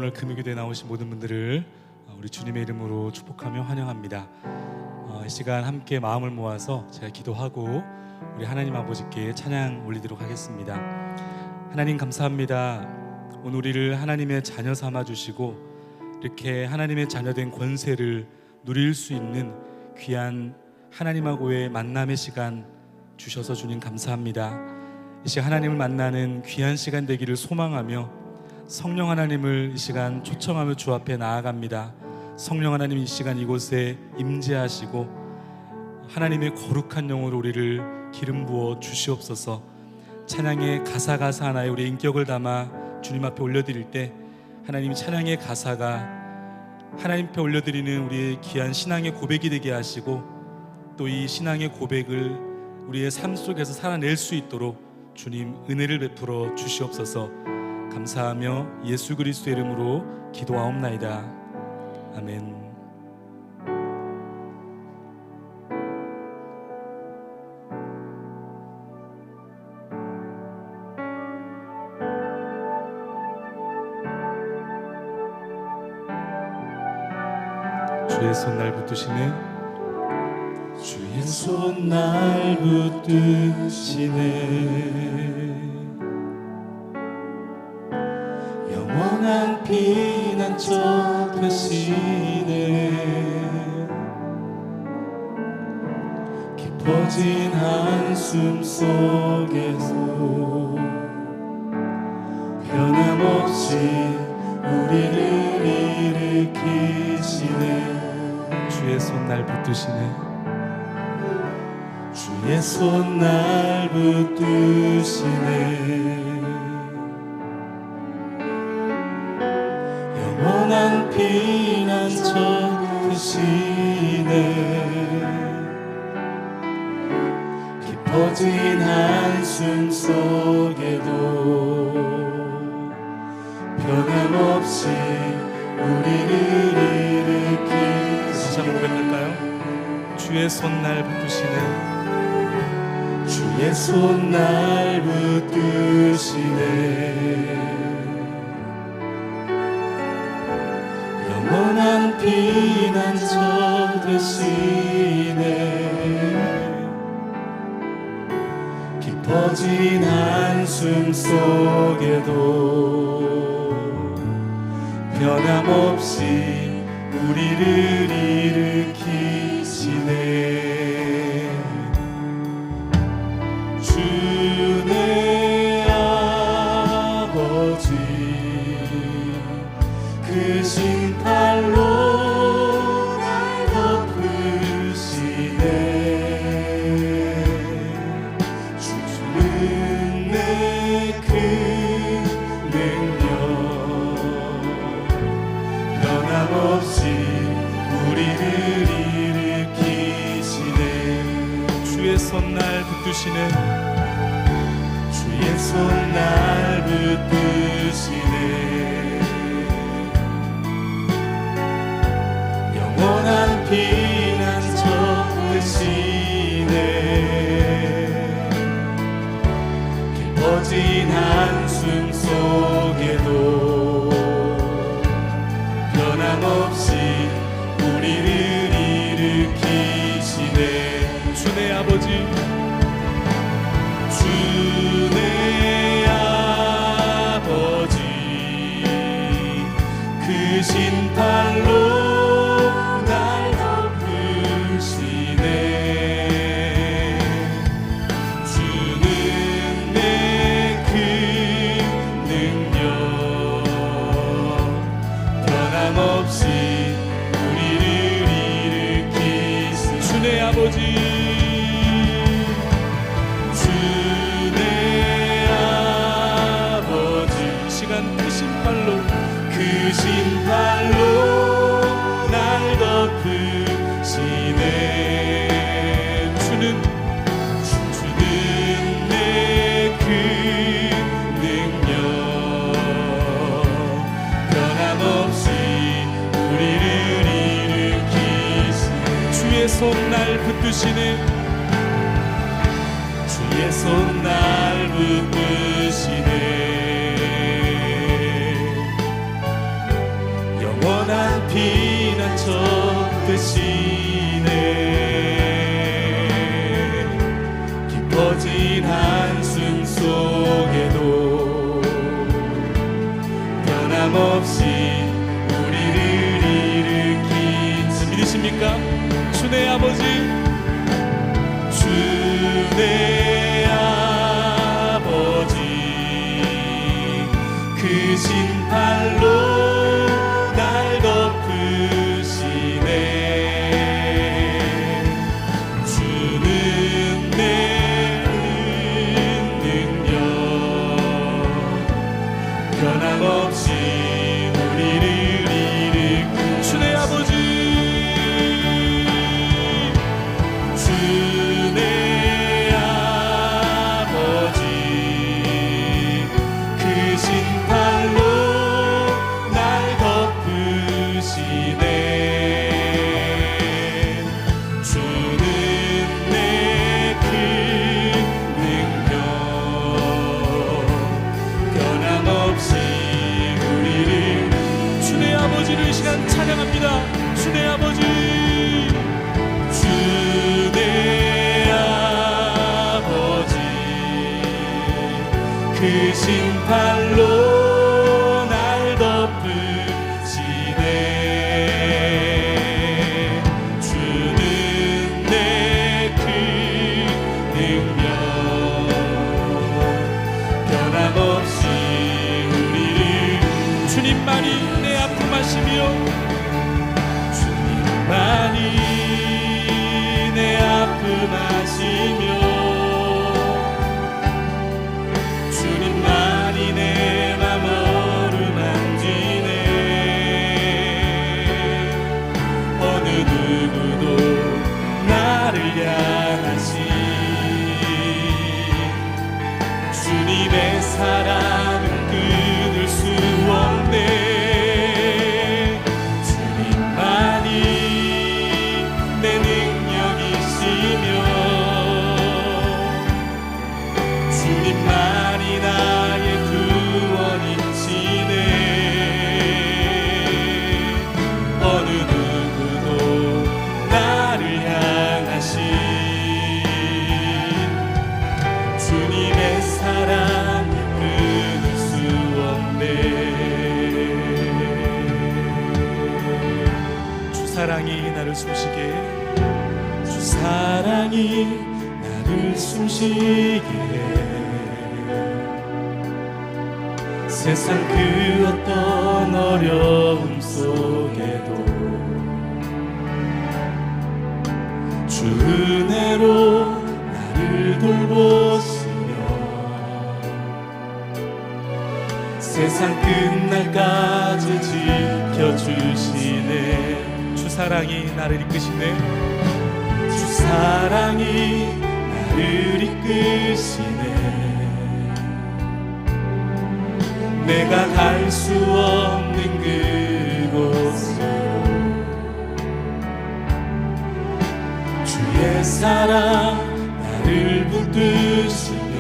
오늘 금요기도에 나오신 모든 분들을 우리 주님의 이름으로 축복하며 환영합니다. 이 시간 함께 마음을 모아서 제가 기도하고 우리 하나님 아버지께 찬양 올리도록 하겠습니다. 하나님 감사합니다. 오늘 우리를 하나님의 자녀 삼아 주시고 이렇게 하나님의 자녀된 권세를 누릴 수 있는 귀한 하나님하고의 만남의 시간 주셔서 주님 감사합니다. 이 시간 하나님을 만나는 귀한 시간 되기를 소망하며 성령 하나님을 이 시간 초청하며 주 앞에 나아갑니다. 성령 하나님 이 시간 이곳에 임재하시고 하나님의 거룩한 영으로 우리를 기름 부어 주시옵소서. 찬양의 가사 하나에 우리의 인격을 담아 주님 앞에 올려드릴 때 하나님 찬양의 가사가 하나님 앞에 올려드리는 우리의 귀한 신앙의 고백이 되게 하시고 또 이 신앙의 고백을 우리의 삶 속에서 살아낼 수 있도록 주님 은혜를 베풀어 주시옵소서. 감사하며 예수 그리스도의 이름으로 기도하옵나이다. 아멘. 주의 손 날 붙드시네. 주의 손 날 붙드시네. 영원한 피난처 되시네. 깊어진 한숨 속에서 변함없이 우리를 일으키시네. 주의 손 날 붙드시네. 주의 손 날 붙드시네. 영원한 피난처 되시네. 깊어진 한숨 속에도 변함없이 우리를 일으키시네. 다시 한번 고백할까요? 주의 손 날 붙드시네. 주의 손 날 붙드시네. 영원한 피난처 되시네. 깊어진 한숨 속에도 변함없이 우리를 일으키시네. 주내 아버지 크신 팔로 날 덮으시네. 주는 내 큰 능력 변함없이 우리를 일으키시네. 주의 손 날 붙드시네. 주의 손 날 붙드시네. 영원한 피난처 되시네. 깊어진 한숨 속에도 변함없이 우리를 일으키시네. 주내 아버지 주내 아버지 크신 팔로 크신 팔로 날 덮으시네. 주는 내 큰 능력 변함없이 우리를 일으키시네. 주의 손 날 붙드시네. 주의 손 날 붙드시네. 피난처 되시네. 깊어진 한숨 속에도 변함없이 우리를 일으킨 주 믿으십니까? 주내 아버지, 주내 아버지 크신 팔로 날 덮으시네. 주는 내 능력 변함없이 우리를 일으킨 주내 아버지, 주내 아버지 크신 팔로 날 덮으시네. 주는 내 큰 능력 변함없이 우리를 주내 아버지를 이 시간 찬양합니다. 주내 아버지, 주내 아버지 크신 팔로 날 덮으시네. 주는 내 큰 능력 변함없이 우리를 주님만이 내 아픔 하시며 주님만이 내 아픔 하시며 주님만이 내 맘 어루만지네. 어느 누구도 나를 향하신 주님의 사랑은 끊을 수 없네. 주님만이 내 능력이시며 주님만이 나의 구원이시네. 어느 누구도 나를 향하신 주님의 사랑 끊을 수 없네. 주 사랑이 나를 숨쉬게, 주 사랑이 나를 숨쉬게 세상 그 어떤 어려움 속에도 주 은혜로 나를 돌보시며 세상 끝날까지 지켜주시네. 주 사랑이 나를 이끄시네. 주 사랑이 나를 이끄시네. 내가 갈 수 없는 그곳으로 주의 사랑 나를 붙드시며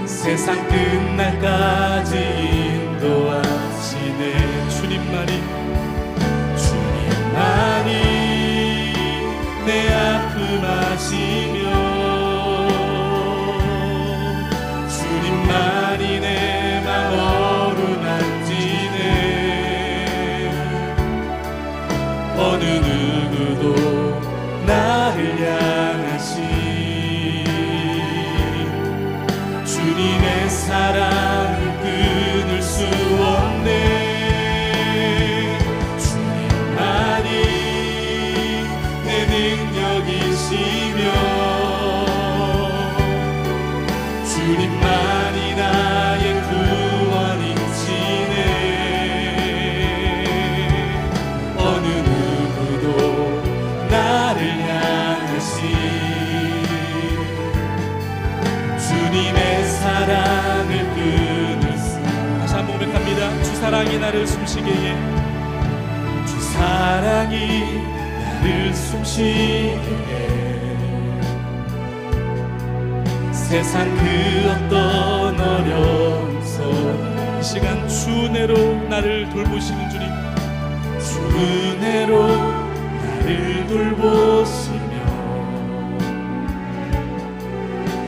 세상 끝날까지 인도하시네. 주님만이 내 아픔 하시며 주님만이 내 맘 어루만지네. 어느 누구도 나를 향하신 주님의 사랑을 끊을 수 없네. 주님만이 내 능력이시며 주님만이 나의 구원이시네. 어느 누구도 나를 향하신 주님의 사랑을 끊을 수. 다시 한번 고백합니다. 주 사랑이 나를 숨쉬게 해. 주 사랑이 나를 숨쉬게 해. 세상 그 어떤 어려움 속에 이 시간 주 은혜로 나를 돌보시는 주님, 주 은혜로 나를 돌보시며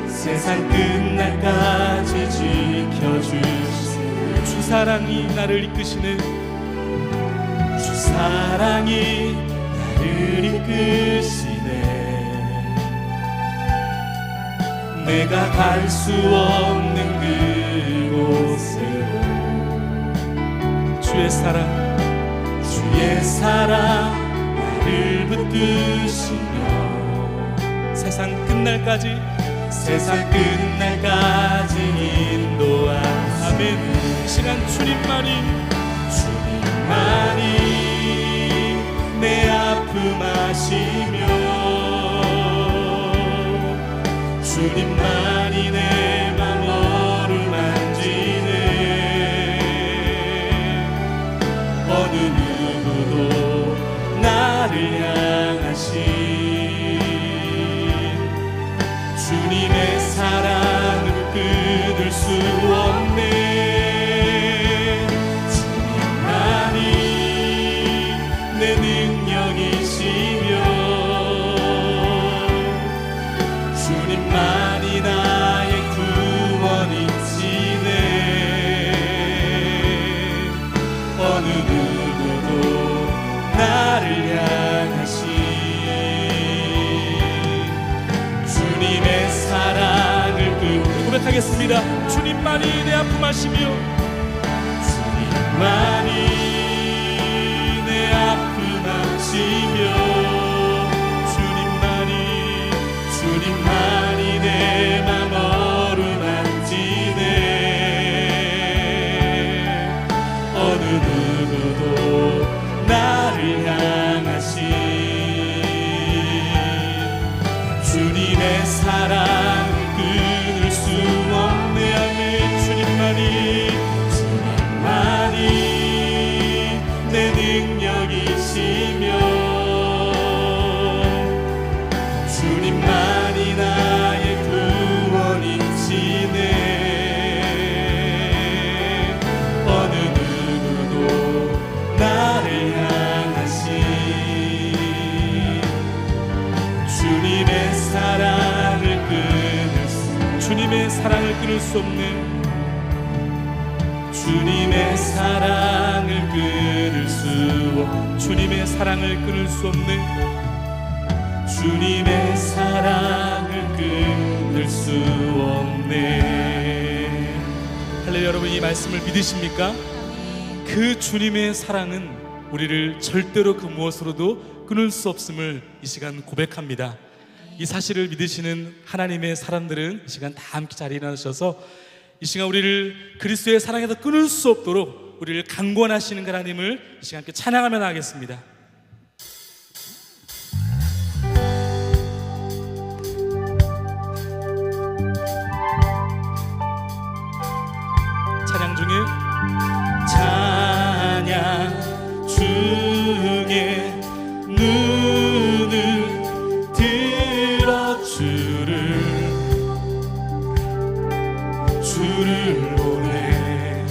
세상 끝날까지 지켜주시네. 주 사랑이 나를 이끄시네. 주 사랑이 나를 이끄시네. 내가 갈 수 없는 그곳으로 주의 사랑 나를 붙드시며 세상 끝날까지 인도하시네. 아멘. 이 시간 주님만이 내 아픔 아시며 주님만이 내 맘 어루만지네. 어느 누구도 나를 향하신 주님의 사랑을 끊을 수 없네. 주님만이 내 능력이시며 주님만이 나의 구원이시네. 어느 누구도 나를 향하신 주님의 사랑을 고백하겠습니다. 주님만이 내 아픔 아시며 주님만이 내 아픔 아시며 주님만이 내 맘 어루만지네. 어느 누구도 나를 향하신 주님의 사랑을 끊을 수 없네. 아멘. 주님만이 내 능력이시며 주님만이 나의 구원이시네. 어느 누구도 나를 향하신 주님의 사랑을 끊을 수 없는 주님의 사랑을 끊을 수 없는 주님의 사랑을 끊을 수 없네. 할렐루야. 여러분, 이 말씀을 믿으십니까? 그 주님의 사랑은 우리를 절대로 그 무엇으로도 끊을 수 없음을 이 시간 고백합니다. 이 사실을 믿으시는 하나님의 사람들은 이 시간 다 함께 자리에 일어나셔서 이 시간 우리를 그리스도의 사랑에서 끊을 수 없도록 우리를 강권하시는 하나님을 이 시간 함께 찬양하며 나가겠습니다. 찬양 중에 눈을 들어 주를 보내.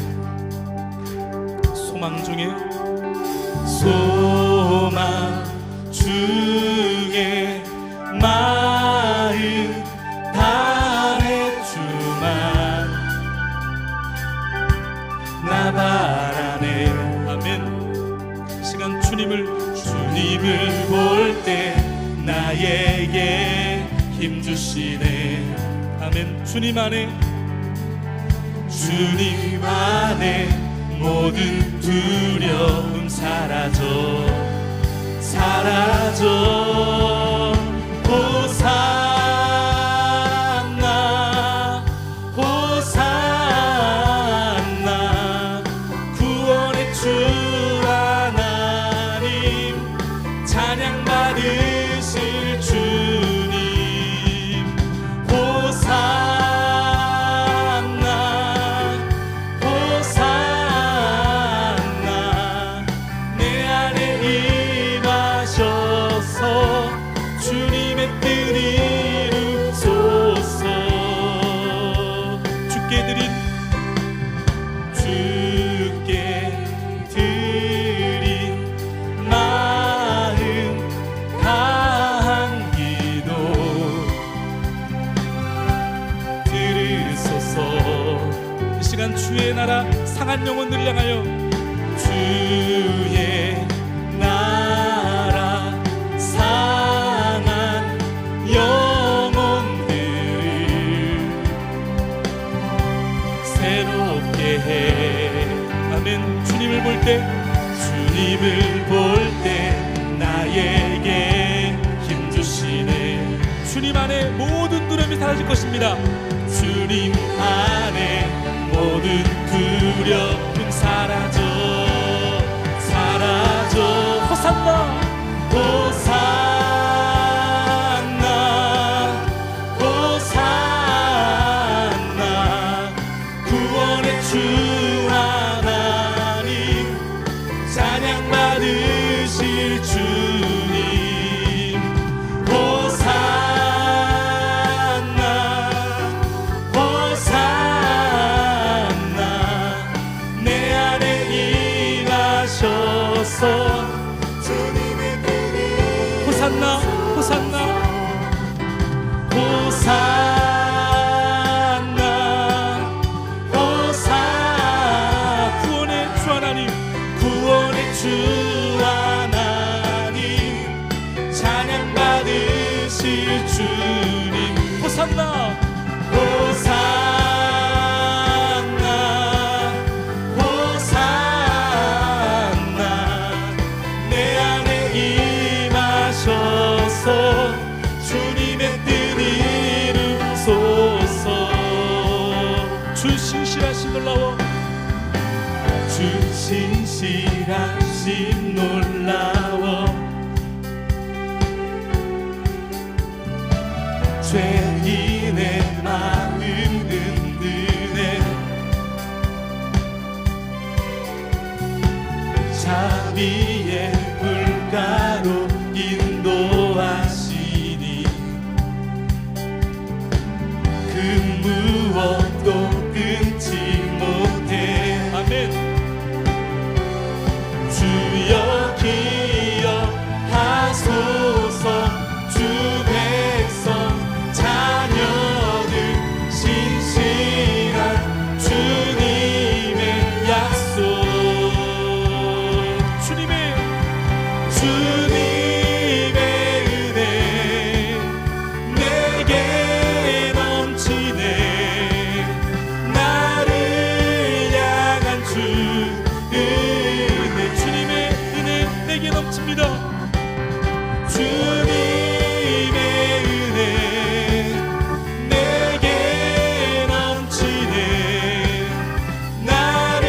소망 중에 마음 다해 주만 나 바라네. 아멘. 시간 주님을 볼 때 나에게 힘 주시네. 아멘. 주님 안에 모든 두려움 사라져 호산나 구원의 주 하나님 찬양 받으실 주님 호산나 내 안에 임하셔서 주님의 뜻 이루소서. 주께 드린 주의 나라 상한 영혼들을 향하여 주의 나라 상한 영혼들을 새롭게 해. 아멘. 주님을 볼 때 나에게 힘 주시네. 주님 안에 모든 두려움이 사라질 것입니다. 주님 안에 모든 두려움 사라져. 호산나 호산나 호산나 구원의 주 하나님 찬양 받으실 주님. 호산나 호산나 내 안에 임하셔서 주님의 뜻이 호산나 호산나 호산나 호산나 구원의 주 하나님 구원의 주 하나님 찬양 받으실 주님. 호산나 호산나 호산나 내 안에 임하셔서 주님의 뜻 이루소서. 주 신실하신 놀라워 주 신실하심 놀라워. 죄인의 마음 흔드네. 자비의 물가로 인도하시니 그 무엇도 끊지 못해. 아멘. 주여 기억하소서. 주 백성 자녀들 신실한 주님의 약속. 주님의 은혜 내게 넘치네. 나를 향한 주 은혜. 주님의 은혜 내게 넘칩니다. 주님의 은혜 내게 넘치네. 나를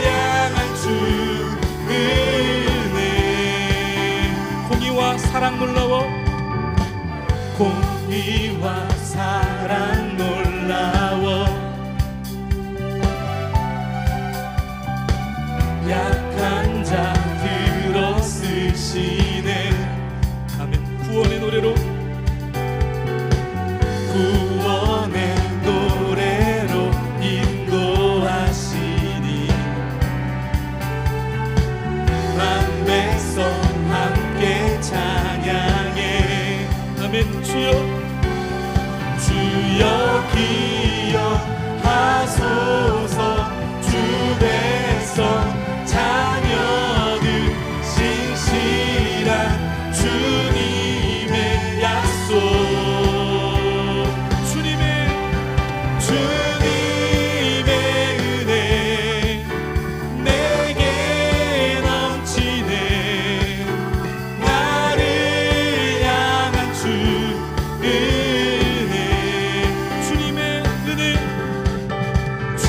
향한 주 은혜. 공의와 사랑 놀라워 공의와 사랑 놀라워. 약한 자 들어 쓰시네. 아멘. 구원의 노래로 구원의 노래로 인도하시니 만 백성 함께 찬양해. 아멘. 주여 기억하소서. 주 백성 자녀들 신실한 주님의 약속. 주님의 은혜 내게 넘치네. 나를 향한 주 은혜. 주님의 은혜 주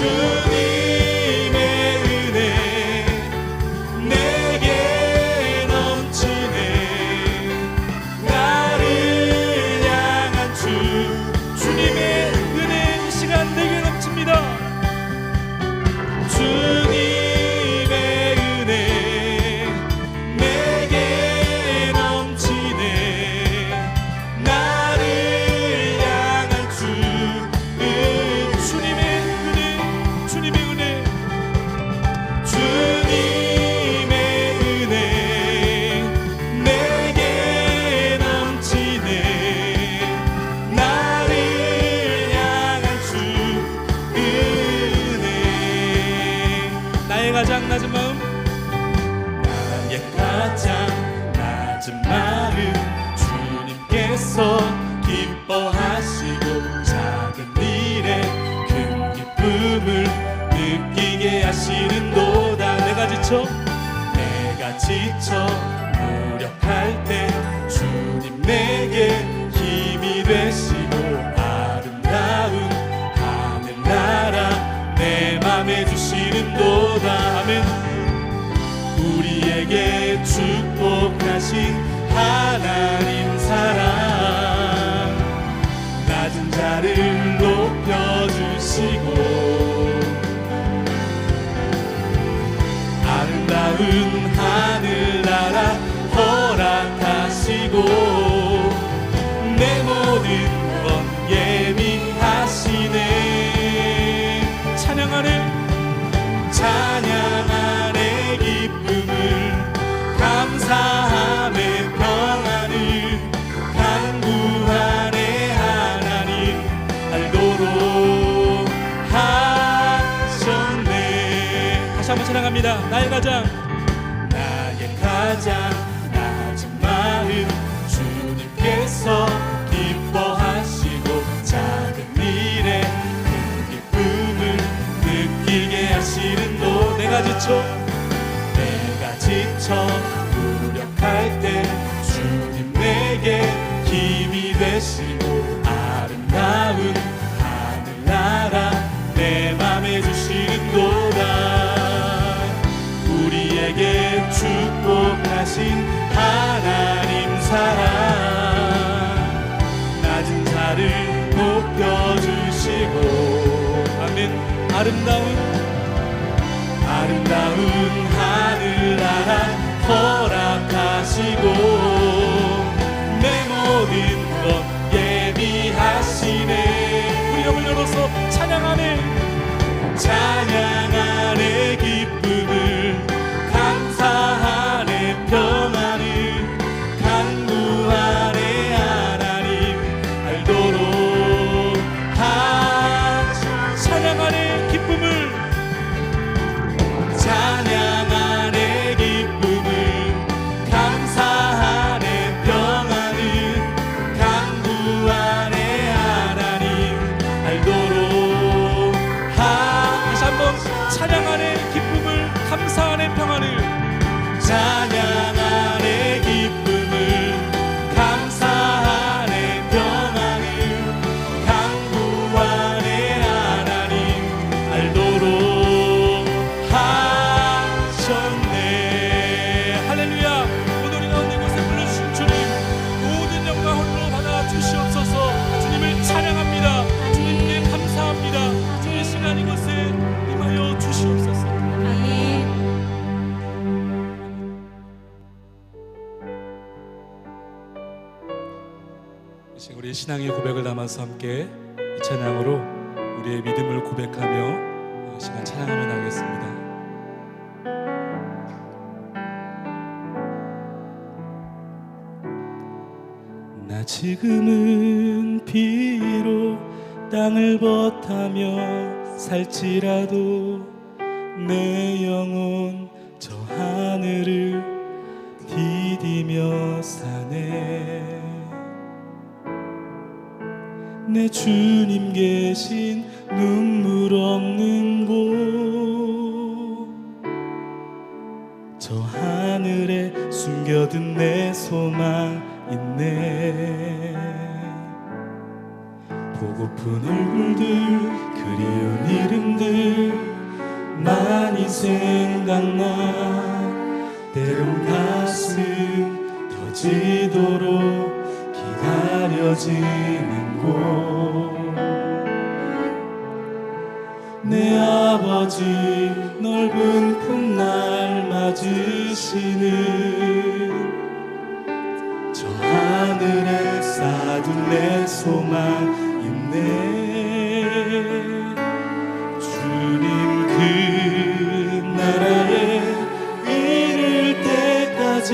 주님께서 기뻐하시고 작은 일에 큰 기쁨을 느끼게 하시는도다. 내가 지쳐 무력할 때 주님 내게 힘이 되시고 아름다운 하늘나라 내 맘에 주시는도다. 아멘. 우리에게 축복하신 하나님 사랑 낮은 자를 높여주시고 아름다운 하늘나라 허락하시고 내 모든 것 예비하시네. 찬양하네 기쁨을 감사함에 평안을 간구하네 하나님 알도록 하셨네. 다시 한번 찬양합니다. 나의 가장 낮은 마음 주님께서 기뻐하시고 작은 일에 큰 기쁨을 느끼게 하시는도. 내가 지쳐 무력할 때 주님 내게 힘이 되시고 아름다운 하늘나라 내 맘에 주시는도다. 우리에게 축복하신 하나님 사랑 낮은 자를 높여주시고 아멘. 아름다운 하늘나라 허락하시고 내 모든 것 예비하시네. 우리 영을 열어서 찬양하네 기쁨을 감사하네 평안을 간구하네 하나님 알도록 찬양하네 기쁨을 감사하네 평안을 간구하네 하나님 알도록 다시 한번 찬양하네 기쁨을 감사하네 평안을 찬양하네 기쁨을 감사하네 평안을 간구하네 하나님 알도록 하셨네. 할렐루야. 오늘 우리 가운데 곳에 불러주신 주님 모든 영광 홀로 받아 주시옵소서. 주님을 찬양합니다. 주님께 감사합니다. 주의 시간 이곳에 임하여 주시옵소서. 아멘. 이 시간 우리의 신앙의 고백을 담아서 함께 이 찬양으로 우리의 믿음을 고백하며 이 시간 찬양하며 나가겠습니다. 나 지금은 비록 땅을 벗하며 살지라도 내 영혼 저 하늘을 디디며 사네. 내 주님 계신 눈물 없는 곳 저 하늘에 숨겨둔 내 소망 있네. 보고픈 얼굴들 그리운 이름들 많이 생각나. 때론 가슴 터지도록 기다려지는 곳. 내 아버지 넓은 품날 맞으시는 저 하늘에 쌓아둔 내 소망 있네. 주님 그 나라에 이를 때까지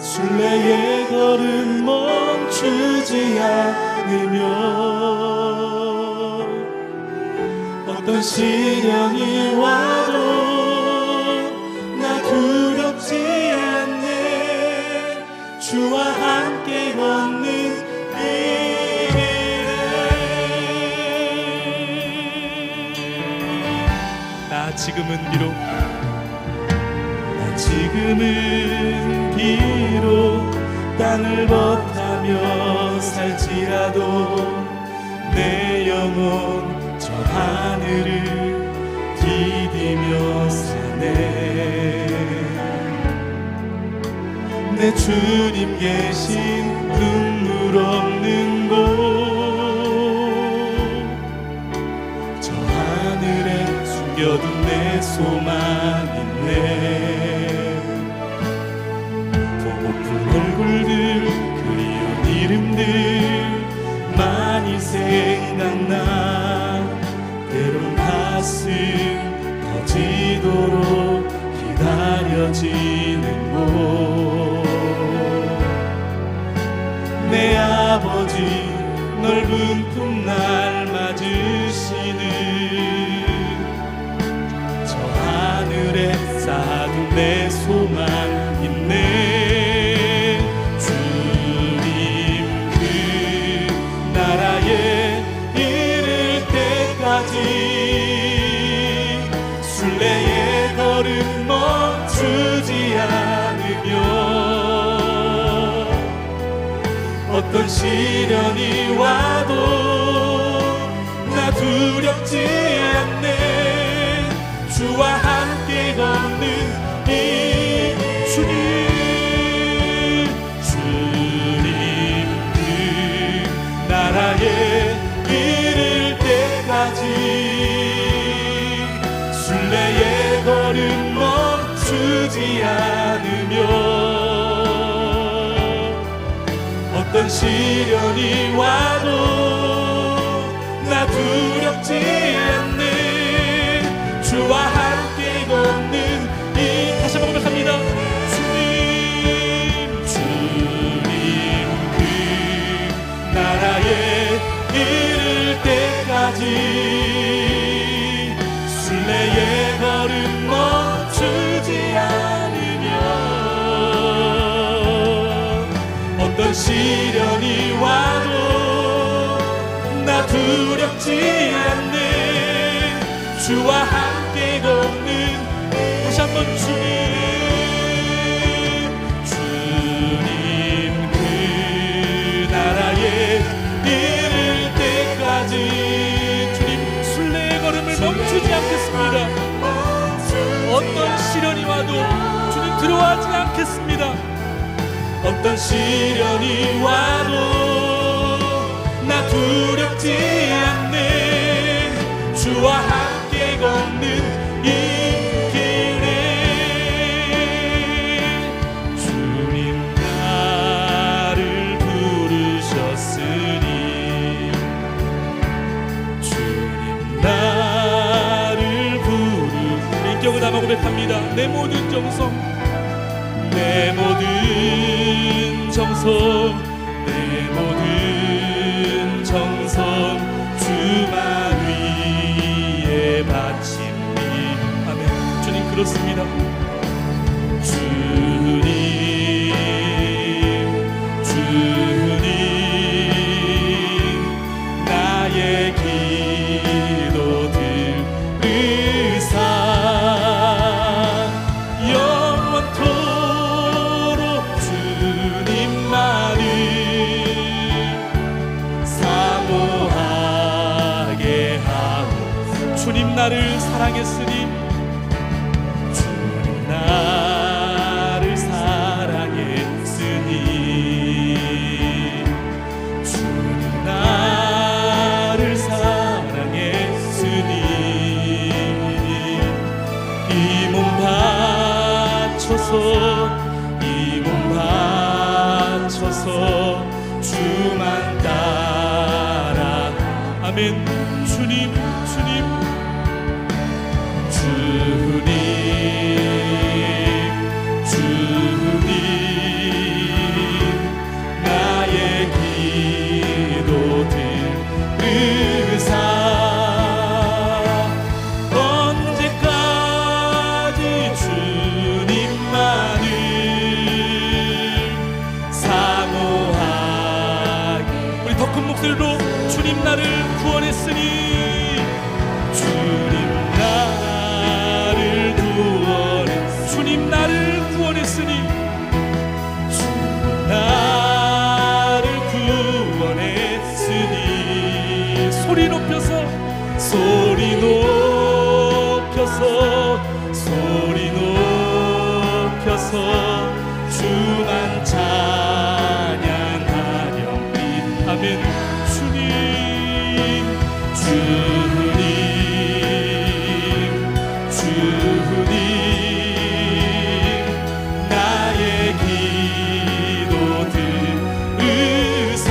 순례의 걸음 멈추지 않으며 어떤 시련이 와도 나 두렵지 않네. 주와 함께 걷는 이 길을 나 지금은 비록 땅을 벗하며 살지라도 내 영혼 저 하늘을 디디며 사네. 내 주님 계신 눈물 없는 곳, 저 하늘에 숨겨둔 내 소망 있네. 얼굴들 그리운 이름들 많이 생각나. 때론 가슴 터지도록 기다려지는 곳, 내 아버지 넓은 품 날 맞으시는 저 하늘에 쌓아둔 내 소망 있네. 순례의 걸음 멈추지 않으며 어떤 시련이 와도 나 두렵지 않네. 주와 함께 걷는 이 주님, 주님 그 나라에 이를 때까지 순례의 걸음 멈추지 않으며 어떤 시련이 와도 나 두렵지 않네. 주와 함께 걷는 이 다시 한번 고백합니다. 주님, 주님 그 나라에 이를 때까지 순례의 걸음 멈추지 않으며 어떤 시련이 와도 나 두렵지 않네. 주와 함께 걷는 다시 한번 주님, 주님 그 나라에 이를 때까지 주님 순례의 걸음을 멈추지 않겠습니다. 어떤 시련이 와도 주님 두려워하지 않겠습니다. 어떤 시련이 와도 나 두렵지 않네. 주와 함께 걷는 이 길에 주님 나를 부르셨으니 주님 나를 인격을 담아 고백합니다. 내 모든 정성, 내 모든 정성, 내 모든 정성 주만 위에 바칩니. 아멘. 주님 그렇습니다. 주님, 주님 나의 기도 들으사 영원토록 주님만을 사모하게 하고 주님 나를 사랑했으니 주님 나를 사랑했으니 주님 나를 사랑했으니 이 몸 바쳐서 이 몸 바쳐서 주만 따라. 아멘. 주님, 주님, 주님, 주님 나의 기도 들으사 언제까지 주님만을 나를 구원했으니 주님 나를 구원했으니 주님 나를 구원했으니 주님 나를 구원했으니 소리 높여서 소리 높여서 소리 높여서 주만 찬양하렴. 아멘. 주님 주님 주님 나의 기도 들으사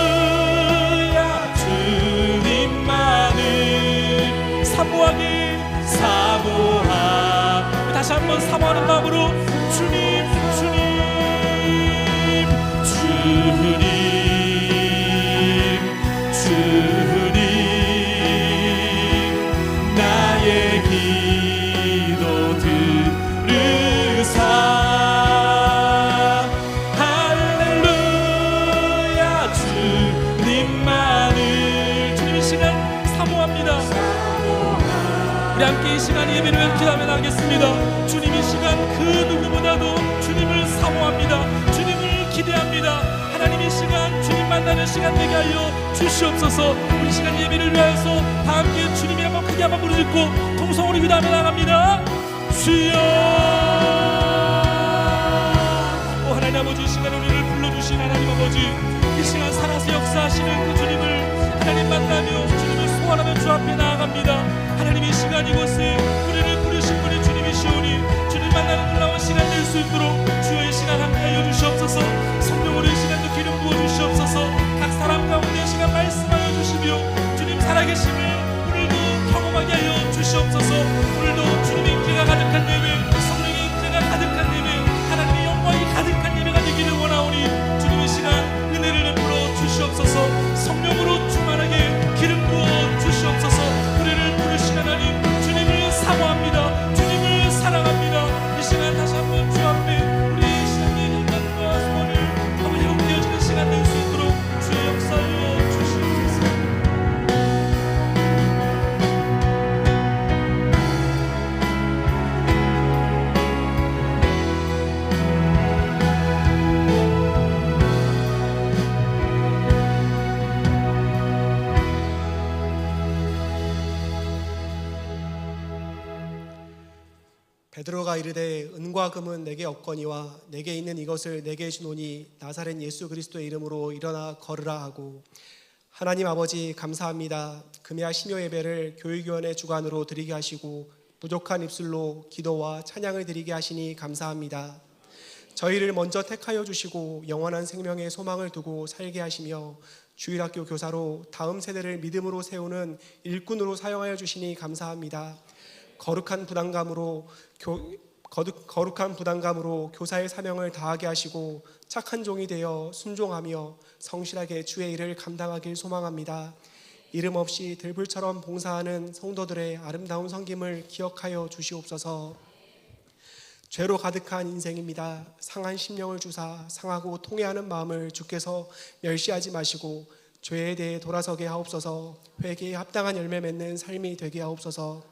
할렐루야 주님만을 사모하기 사모하 다시 한번 사모하는 마음으로 주님 주님 주님 주님 나의 기도 들으사 할렐루야 주님만을 주님 이 시간 사모합니다. 우리 함께 이 시간 예배를 기도하며 나가겠습니다. 주님 이 시간 그 누구보다도 주님을 사모합니다. 주님을 기대합니다. 하나님 이 시간 주님 만나는 시간 되게 하여 주시옵소서. 우리 시간 예배를 위하여서 다 함께 주님이 한번 크게 한번 부르짖고 통성으로 기도하며 나갑니다. 주여 오 하나님 아버지 이 시간 우리를 불러주신 하나님 아버지 이 시간 살아서 역사하시는 그 주님을 하나님 만나며 주님을 소원하며 주 앞에 나아갑니다. 하나님 이 시간 이곳에 우리를 부르신 분이 주님이시오니 주님 만나는 놀라운 시간 될 수 있도록 주여 이 시간 함께하여 주시옵소서. 성령으로 이 시간도 기름 부어 주시옵소서. 각 사람 가운데 이 시간 말씀하여 주시며 주님 살아계심을 오늘도 경험하게 하여 주시옵소서. 오늘도 주님의 인기가 가득한 예배 성령의 인기가 가득한 예배 하나님의 영광이 가득한 예배가 되기를 원하오니 주님 이 시간 은혜를 베풀어 주시옵소서. 성령으로 충만하게 기름 부어 주시옵소서. 우리를 부르신 하나님 주님을 사모합니다. 주님을 사랑합니다. 이 시간 다시 한번 주 앞에 우리 신앙의 영광과 소원을 한번 회복되어지는 시간 될 수 있도록 주의 역사하여 주시옵소서. 베드로가 이르되 은과 금은 내게 없거니와 내게 있는 이것을 내게 주노니 나사렛 예수 그리스도의 이름으로 일어나 걸으라 하고 하나님 아버지 감사합니다. 금야 심요 예배를 교육위원회 주관으로 드리게 하시고 부족한 입술로 기도와 찬양을 드리게 하시니 감사합니다. 저희를 먼저 택하여 주시고 영원한 생명의 소망을 두고 살게 하시며 주일학교 교사로 다음 세대를 믿음으로 세우는 일꾼으로 사용하여 주시니 감사합니다. 거룩한 부담감으로 교사의 사명을 다하게 하시고 착한 종이 되어 순종하며 성실하게 주의 일을 감당하길 소망합니다. 이름 없이 들불처럼 봉사하는 성도들의 아름다운 섬김을 기억하여 주시옵소서. 죄로 가득한 인생입니다. 상한 심령을 주사 상하고 통회하는 마음을 주께서 멸시하지 마시고 죄에 대해 돌아서게 하옵소서. 회개에 합당한 열매 맺는 삶이 되게 하옵소서.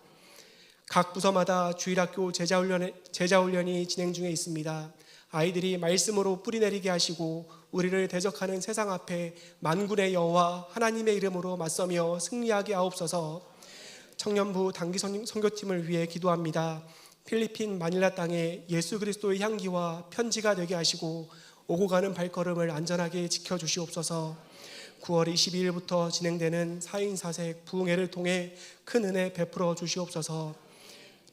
각 부서마다 주일학교 제자훈련이 진행 중에 있습니다. 아이들이 말씀으로 뿌리내리게 하시고 우리를 대적하는 세상 앞에 만군의 여호와 하나님의 이름으로 맞서며 승리하게 하옵소서. 청년부 단기 선교팀을 위해 기도합니다. 필리핀 마닐라 땅에 예수 그리스도의 향기와 편지가 되게 하시고 오고 가는 발걸음을 안전하게 지켜주시옵소서. 9월 22일부터 진행되는 4인 4색 부흥회를 통해 큰 은혜 베풀어 주시옵소서.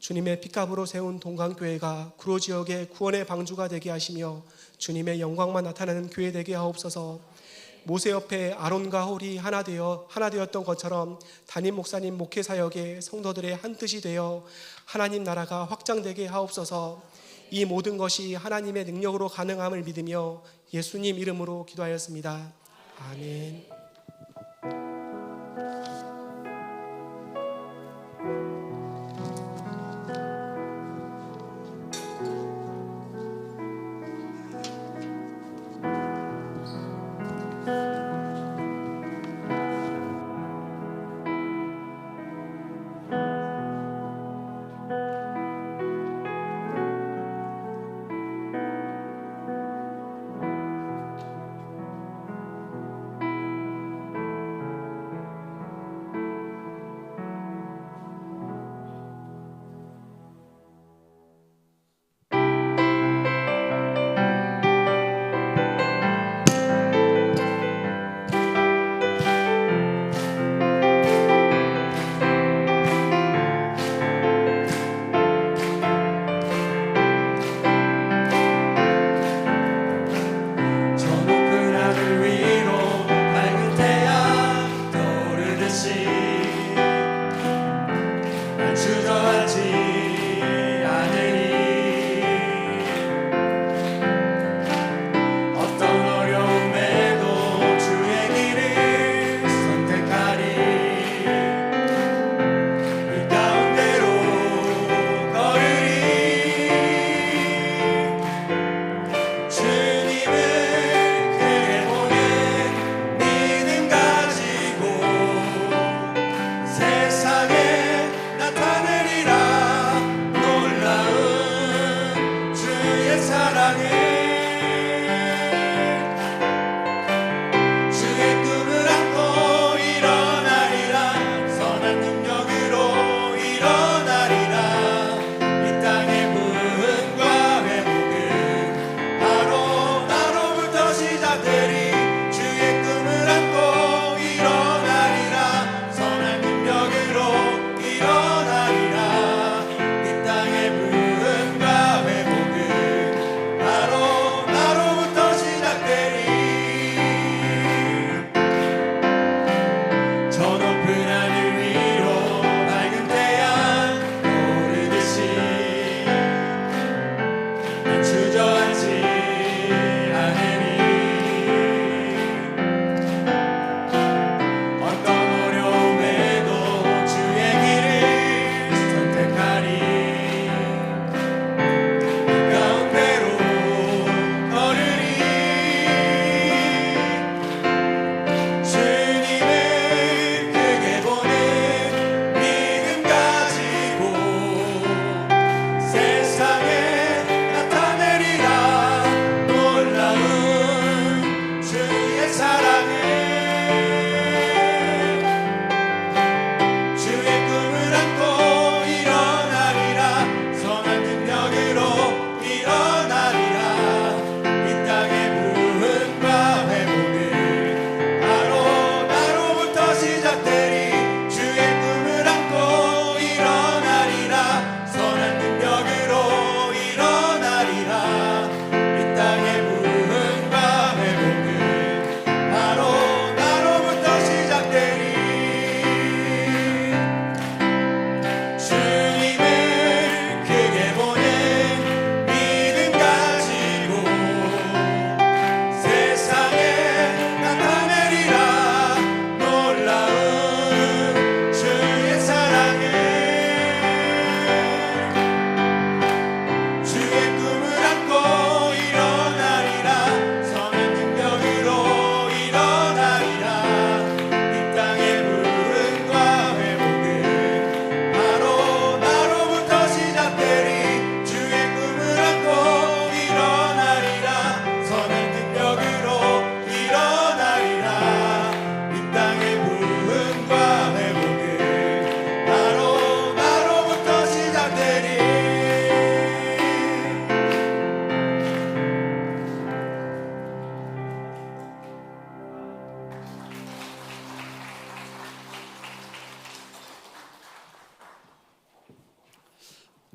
주님의 핏값으로 세운 동강교회가 구로 지역의 구원의 방주가 되게 하시며 주님의 영광만 나타나는 교회 되게 하옵소서. 모세 옆에 아론과 홀이 하나 되었던 것처럼 담임 목사님 목회 사역에 성도들의 한 뜻이 되어 하나님 나라가 확장되게 하옵소서. 이 모든 것이 하나님의 능력으로 가능함을 믿으며 예수님 이름으로 기도하였습니다. 아멘.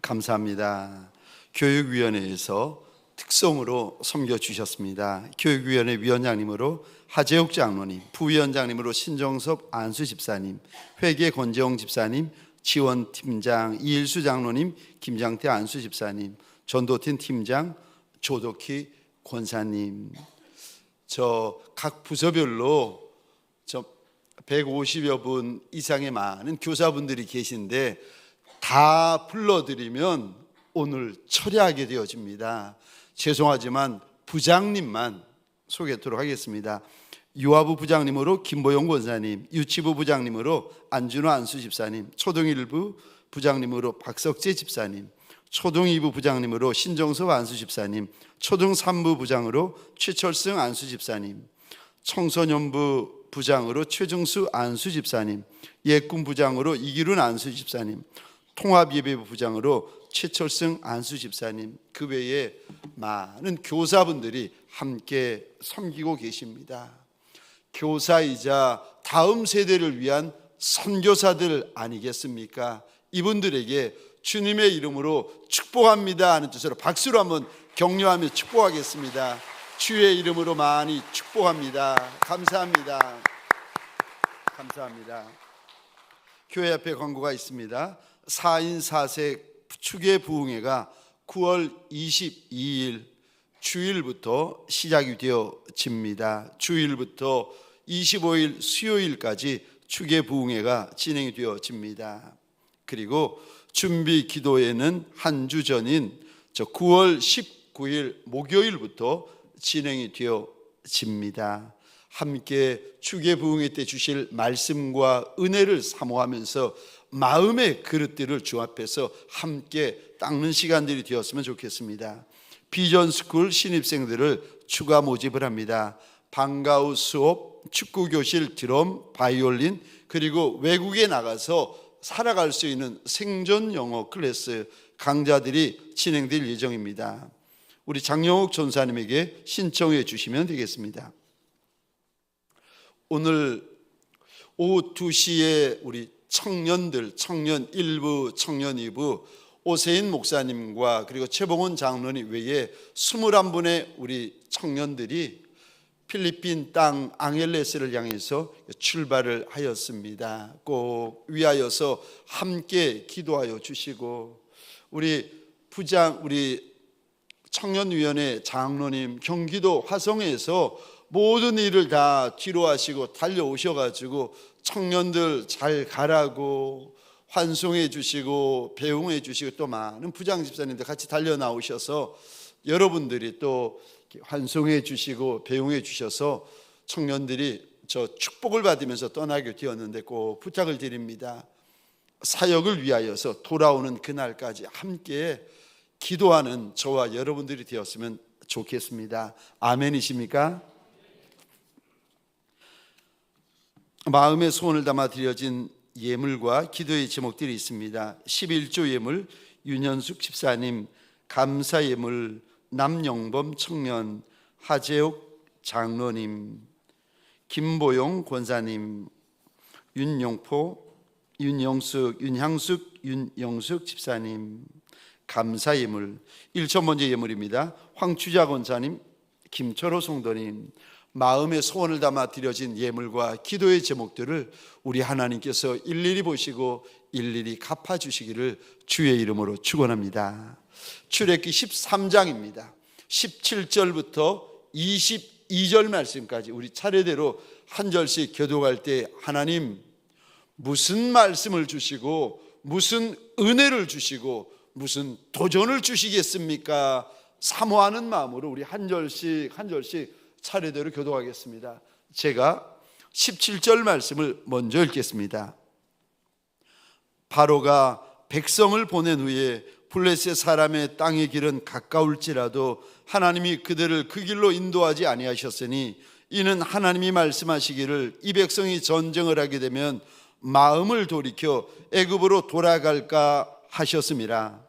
감사합니다. 교육위원회에서 특성으로 섬겨주셨습니다. 교육위원회 위원장님으로 하재욱 장로님, 부위원장님으로 신정섭 안수 집사님, 회계 권재홍 집사님, 지원팀장 이일수 장로님, 김장태 안수 집사님, 전도팀 팀장 조덕희 권사님, 저 각 부서별로 150여 분 이상의 많은 교사분들이 계신데 다 불러드리면 오늘 철회하게 되어집니다. 죄송하지만 부장님만 소개하도록 하겠습니다. 유아부 부장님으로 김보영 권사님, 유치부 부장님으로 안준호 안수 집사님, 초등1부 부장님으로 박석재 집사님, 초등2부 부장님으로 신정섭 안수 집사님, 초등3부 부장으로 최철승 안수 집사님, 청소년부 부장으로 최정수 안수 집사님, 예꿈 부장으로 이기룬 안수 집사님, 통합예배부 부장으로 최철승 안수 집사님, 그 외에 많은 교사분들이 함께 섬기고 계십니다. 교사이자 다음 세대를 위한 선교사들 아니겠습니까? 이분들에게 주님의 이름으로 축복합니다 하는 뜻으로 박수로 한번 격려하며 축복하겠습니다. 주의 이름으로 많이 축복합니다. 감사합니다. 감사합니다. 교회 앞에 광고가 있습니다. 4인 4색 축의 부흥회가 9월 22일 주일부터 시작이 되어집니다. 주일부터 25일 수요일까지 축의 부흥회가 진행이 되어집니다. 그리고 준비 기도회는 한 주 전인 9월 19일 목요일부터 진행이 되어집니다. 함께 축의 부흥회 때 주실 말씀과 은혜를 사모하면서 마음의 그릇들을 주 앞에서 함께 닦는 시간들이 되었으면 좋겠습니다. 비전스쿨 신입생들을 추가 모집을 합니다. 방과후 수업, 축구교실, 드럼, 바이올린, 그리고 외국에 나가서 살아갈 수 있는 생존 영어 클래스 강좌들이 진행될 예정입니다. 우리 장영욱 전사님에게 신청해 주시면 되겠습니다. 오늘 오후 2시에 우리 청년들, 청년 1부, 청년 2부 오세인 목사님과 그리고 최봉원 장로님 외에 21분의 우리 청년들이 필리핀 땅 앙헬레스를 향해서 출발을 하였습니다. 꼭 위하여서 함께 기도하여 주시고 우리 부장, 우리 청년위원회 장로님 경기도 화성에서 모든 일을 다 뒤로 하시고 달려오셔가지고 청년들 잘 가라고 환송해 주시고 배웅해 주시고 또 많은 부장 집사님들 같이 달려 나오셔서 여러분들이 또 환송해 주시고 배웅해 주셔서 청년들이 저 축복을 받으면서 떠나게 되었는데 꼭 부탁을 드립니다. 사역을 위하여서 돌아오는 그날까지 함께 기도하는 저와 여러분들이 되었으면 좋겠습니다. 아멘이십니까? 마음의 소원을 담아 드려진 예물과 기도의 제목들이 있습니다. 11조 예물 윤현숙 집사님, 감사 예물 남영범 청년, 하재욱 장로님, 김보용 권사님, 윤영숙 집사님, 감사 예물 1천 번째 예물입니다. 황추자 권사님, 김철호 성도님, 마음의 소원을 담아 드려진 예물과 기도의 제목들을 우리 하나님께서 일일이 보시고 일일이 갚아주시기를 주의 이름으로 축원합니다. 출애굽기 13장입니다. 17절부터 22절 말씀까지 우리 차례대로 한 절씩 교독할 때 하나님 무슨 말씀을 주시고 무슨 은혜를 주시고 무슨 도전을 주시겠습니까? 사모하는 마음으로 우리 한 절씩 한 절씩 차례대로 교독하겠습니다. 제가 17절 말씀을 먼저 읽겠습니다. 바로가 백성을 보낸 후에 블레셋 사람의 땅의 길은 가까울지라도 하나님이 그들을 그 길로 인도하지 아니하셨으니 이는 하나님이 말씀하시기를 이 백성이 전쟁을 하게 되면 마음을 돌이켜 애굽으로 돌아갈까 하셨음이라.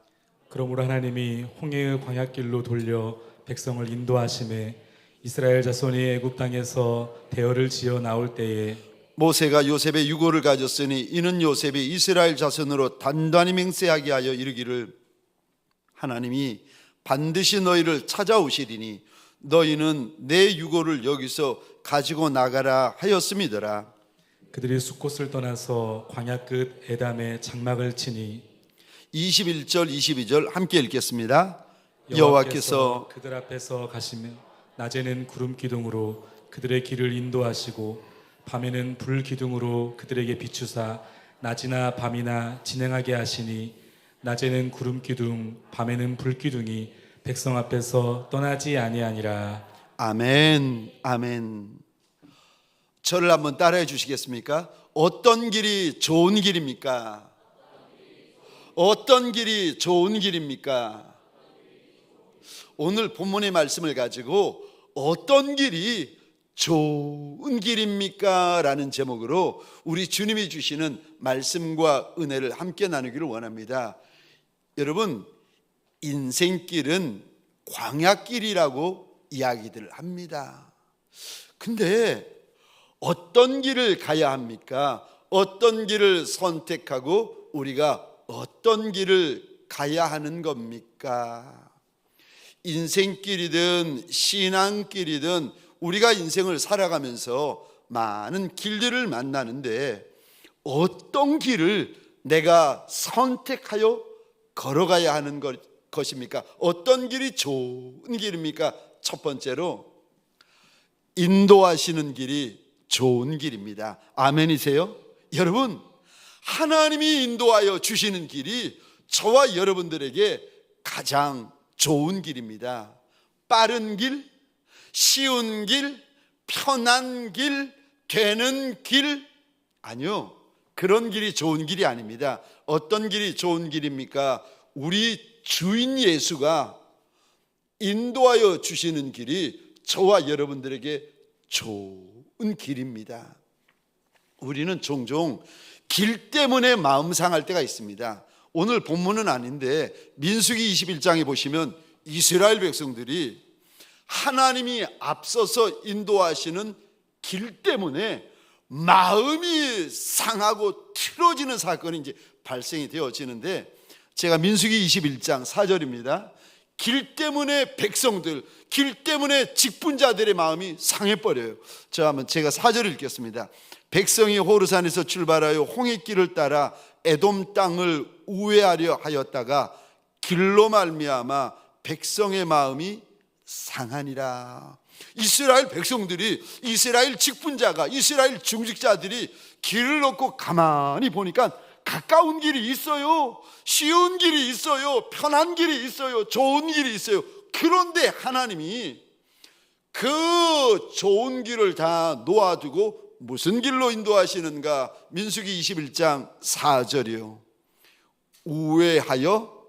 그러므로 하나님이 홍해의 광야길로 돌려 백성을 인도하심에 이스라엘 자손이 애굽 땅에서 대열을 지어 나올 때에 모세가 요셉의 유고를 가졌으니 이는 요셉이 이스라엘 자손으로 단단히 맹세하게 하여 이르기를 하나님이 반드시 너희를 찾아오시리니 너희는 내 유고를 여기서 가지고 나가라 하였음이더라. 그들이 숫곳을 떠나서 광야 끝 에담에 장막을 치니 21절 22절 함께 읽겠습니다. 여호와께서 그들 앞에서 가시며 낮에는 구름 기둥으로 그들의 길을 인도하시고 밤에는 불 기둥으로 그들에게 비추사 낮이나 밤이나 진행하게 하시니 낮에는 구름 기둥 밤에는 불 기둥이 백성 앞에서 떠나지 아니하니라. 아멘, 아멘. 저를 한번 따라해 주시겠습니까? 어떤 길이 좋은 길입니까? 어떤 길이 좋은 길입니까? 오늘 본문의 말씀을 가지고 어떤 길이 좋은 길입니까? 라는 제목으로 우리 주님이 주시는 말씀과 은혜를 함께 나누기를 원합니다. 여러분, 인생길은 광야길이라고 이야기들 합니다. 근데 어떤 길을 가야 합니까? 어떤 길을 선택하고 우리가 어떤 길을 가야 하는 겁니까? 인생길이든 신앙길이든 우리가 인생을 살아가면서 많은 길들을 만나는데 어떤 길을 내가 선택하여 걸어가야 하는 것입니까? 어떤 길이 좋은 길입니까? 첫 번째로 인도하시는 길이 좋은 길입니다. 아멘이세요? 여러분, 하나님이 인도하여 주시는 길이 저와 여러분들에게 가장 좋은 길입니다. 빠른 길, 쉬운 길, 편한 길, 되는 길, 아니요, 그런 길이 좋은 길이 아닙니다. 어떤 길이 좋은 길입니까? 우리 주인 예수가 인도하여 주시는 길이 저와 여러분들에게 좋은 길입니다. 우리는 종종 길 때문에 마음 상할 때가 있습니다. 오늘 본문은 아닌데 민수기 21장에 보시면 이스라엘 백성들이 하나님이 앞서서 인도하시는 길 때문에 마음이 상하고 틀어지는 사건이 이제 발생이 되어지는데, 제가 민수기 21장 4절입니다. 길 때문에 백성들, 길 때문에 직분자들의 마음이 상해버려요. 제가 4절을 읽겠습니다. 백성이 호르산에서 출발하여 홍해길을 따라 에돔 땅을 우회하려 하였다가 길로 말미암아 백성의 마음이 상하니라. 이스라엘 백성들이, 이스라엘 직분자가, 이스라엘 중직자들이 길을 놓고 가만히 보니까 가까운 길이 있어요, 쉬운 길이 있어요, 편한 길이 있어요, 좋은 길이 있어요. 그런데 하나님이 그 좋은 길을 다 놓아두고 무슨 길로 인도하시는가? 민수기 21장 4절이요. 우회하여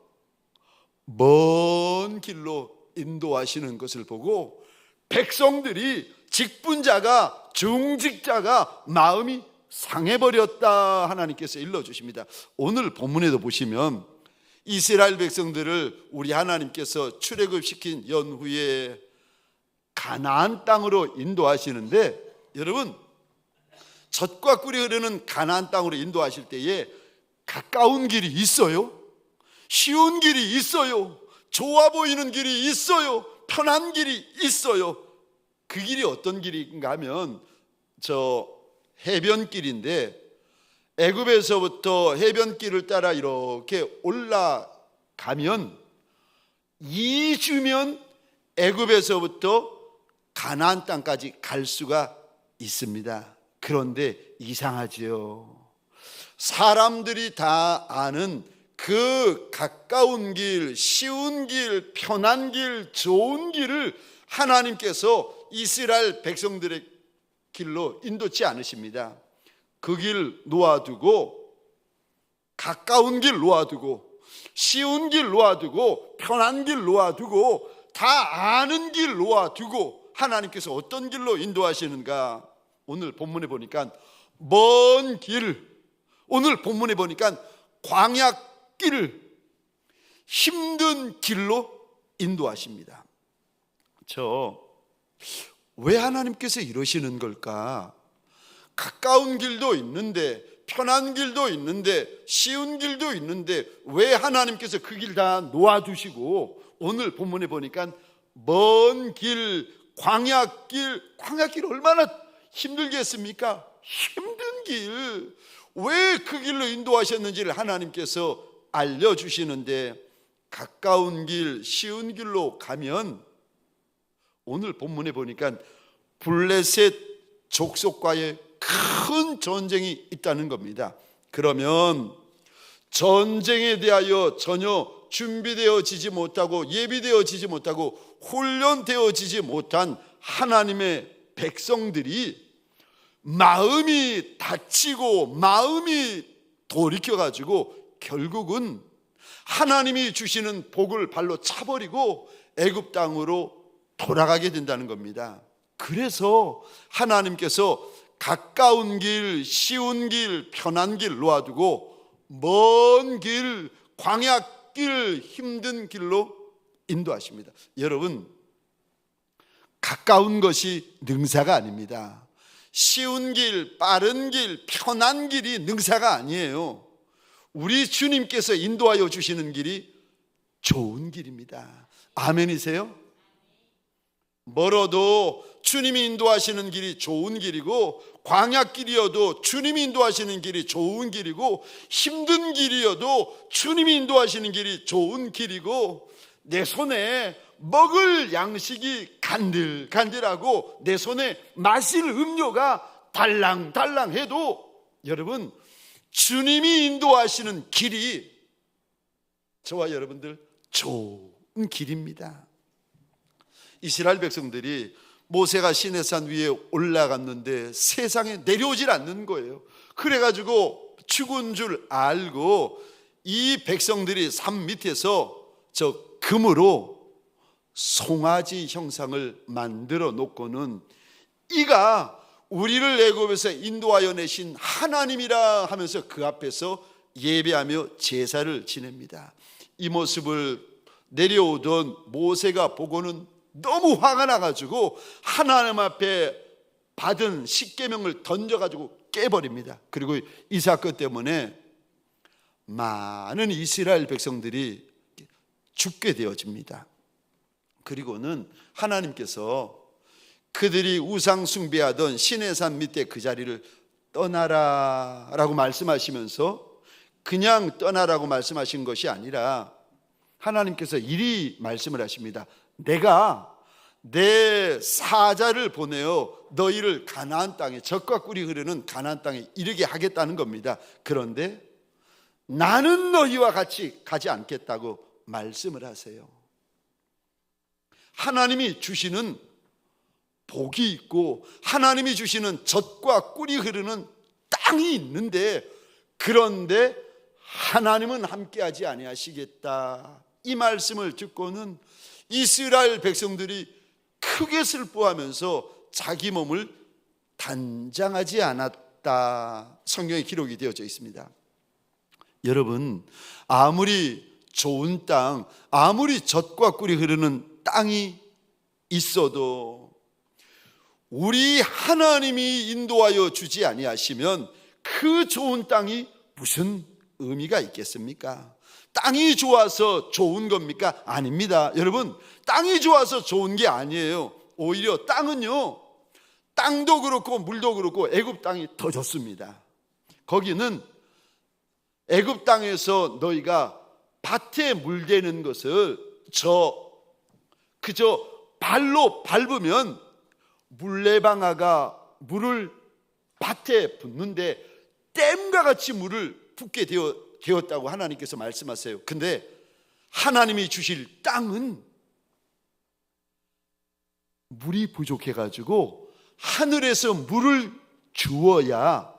먼 길로 인도하시는 것을 보고 백성들이, 직분자가, 중직자가 마음이 상해버렸다 하나님께서 일러주십니다. 오늘 본문에도 보시면 이스라엘 백성들을 우리 하나님께서 출애굽시킨 연후에 가나안 땅으로 인도하시는데, 여러분, 젖과 꿀이 흐르는 가나안 땅으로 인도하실 때에 가까운 길이 있어요, 쉬운 길이 있어요, 좋아 보이는 길이 있어요, 편한 길이 있어요. 그 길이 어떤 길인가 하면 저 해변길인데, 애굽에서부터 해변길을 따라 이렇게 올라가면 2주면 애굽에서부터 가나안 땅까지 갈 수가 있습니다. 그런데 이상하지요. 사람들이 다 아는 그 가까운 길, 쉬운 길, 편한 길, 좋은 길을 하나님께서 이스라엘 백성들의 길로 인도치 않으십니다. 그 길 놓아두고, 가까운 길 놓아두고, 쉬운 길 놓아두고, 편한 길 놓아두고, 다 아는 길 놓아두고 하나님께서 어떤 길로 인도하시는가? 오늘 본문에 보니까 먼 길, 오늘 본문에 보니까 광야길을 힘든 길로 인도하십니다. 왜 하나님께서 이러시는 걸까? 가까운 길도 있는데, 편한 길도 있는데, 쉬운 길도 있는데 왜 하나님께서 그 길 다 놓아두시고 오늘 본문에 보니까 먼 길, 광야길 얼마나 힘들겠습니까? 힘든 길, 왜 그 길로 인도하셨는지를 하나님께서 알려주시는데, 가까운 길, 쉬운 길로 가면 오늘 본문에 보니까 블레셋 족속과의 큰 전쟁이 있다는 겁니다. 그러면 전쟁에 대하여 전혀 준비되어지지 못하고 예비되어지지 못하고 훈련되어지지 못한 하나님의 백성들이 마음이 다치고 마음이 돌이켜가지고 결국은 하나님이 주시는 복을 발로 차버리고 애굽 땅으로 돌아가게 된다는 겁니다. 그래서 하나님께서 가까운 길, 쉬운 길, 편한 길 놓아두고 먼 길, 광야길, 힘든 길로 인도하십니다. 여러분, 가까운 것이 능사가 아닙니다. 쉬운 길, 빠른 길, 편한 길이 능사가 아니에요. 우리 주님께서 인도하여 주시는 길이 좋은 길입니다. 아멘이세요? 멀어도 주님이 인도하시는 길이 좋은 길이고, 광야길이어도 주님이 인도하시는 길이 좋은 길이고, 힘든 길이어도 주님이 인도하시는 길이 좋은 길이고, 내 손에 먹을 양식이 간들간들하고 내 손에 마실 음료가 달랑달랑해도 여러분, 주님이 인도하시는 길이 저와 여러분들 좋은 길입니다. 이스라엘 백성들이 모세가 시내산 위에 올라갔는데 세상에 내려오질 않는 거예요. 그래가지고 죽은 줄 알고 이 백성들이 산 밑에서 저 금으로 송아지 형상을 만들어 놓고는 이가 우리를 애굽에서 인도하여 내신 하나님이라 하면서 그 앞에서 예배하며 제사를 지냅니다. 이 모습을 내려오던 모세가 보고는 너무 화가 나가지고 하나님 앞에 받은 십계명을 던져가지고 깨버립니다. 그리고 이 사건 때문에 많은 이스라엘 백성들이 죽게 되어집니다. 그리고는 하나님께서 그들이 우상 숭배하던 시내산 밑에 그 자리를 떠나라라고 말씀하시면서 그냥 떠나라고 말씀하신 것이 아니라 하나님께서 이리 말씀을 하십니다. 내가 내 사자를 보내어 너희를 가나안 땅에, 젖과 꿀이 흐르는 가나안 땅에 이르게 하겠다는 겁니다. 그런데 나는 너희와 같이 가지 않겠다고 말씀을 하세요. 하나님이 주시는 복이 있고 하나님이 주시는 젖과 꿀이 흐르는 땅이 있는데, 그런데 하나님은 함께하지 아니하시겠다, 이 말씀을 듣고는 이스라엘 백성들이 크게 슬퍼하면서 자기 몸을 단장하지 않았다, 성경에 기록이 되어져 있습니다. 여러분, 아무리 좋은 땅, 아무리 젖과 꿀이 흐르는 땅이 있어도 우리 하나님이 인도하여 주지 아니하시면 그 좋은 땅이 무슨 의미가 있겠습니까? 땅이 좋아서 좋은 겁니까? 아닙니다. 여러분, 땅이 좋아서 좋은 게 아니에요. 오히려 땅은요, 땅도 그렇고 물도 그렇고 애굽 땅이 더 좋습니다. 거기는 애굽 땅에서 너희가 밭에 물대는 것을 그저 발로 밟으면 물레방아가 물을 밭에 붓는데 댐과 같이 물을 붓게 되었다고 하나님께서 말씀하세요. 근데 하나님이 주실 땅은 물이 부족해가지고 하늘에서 물을 주어야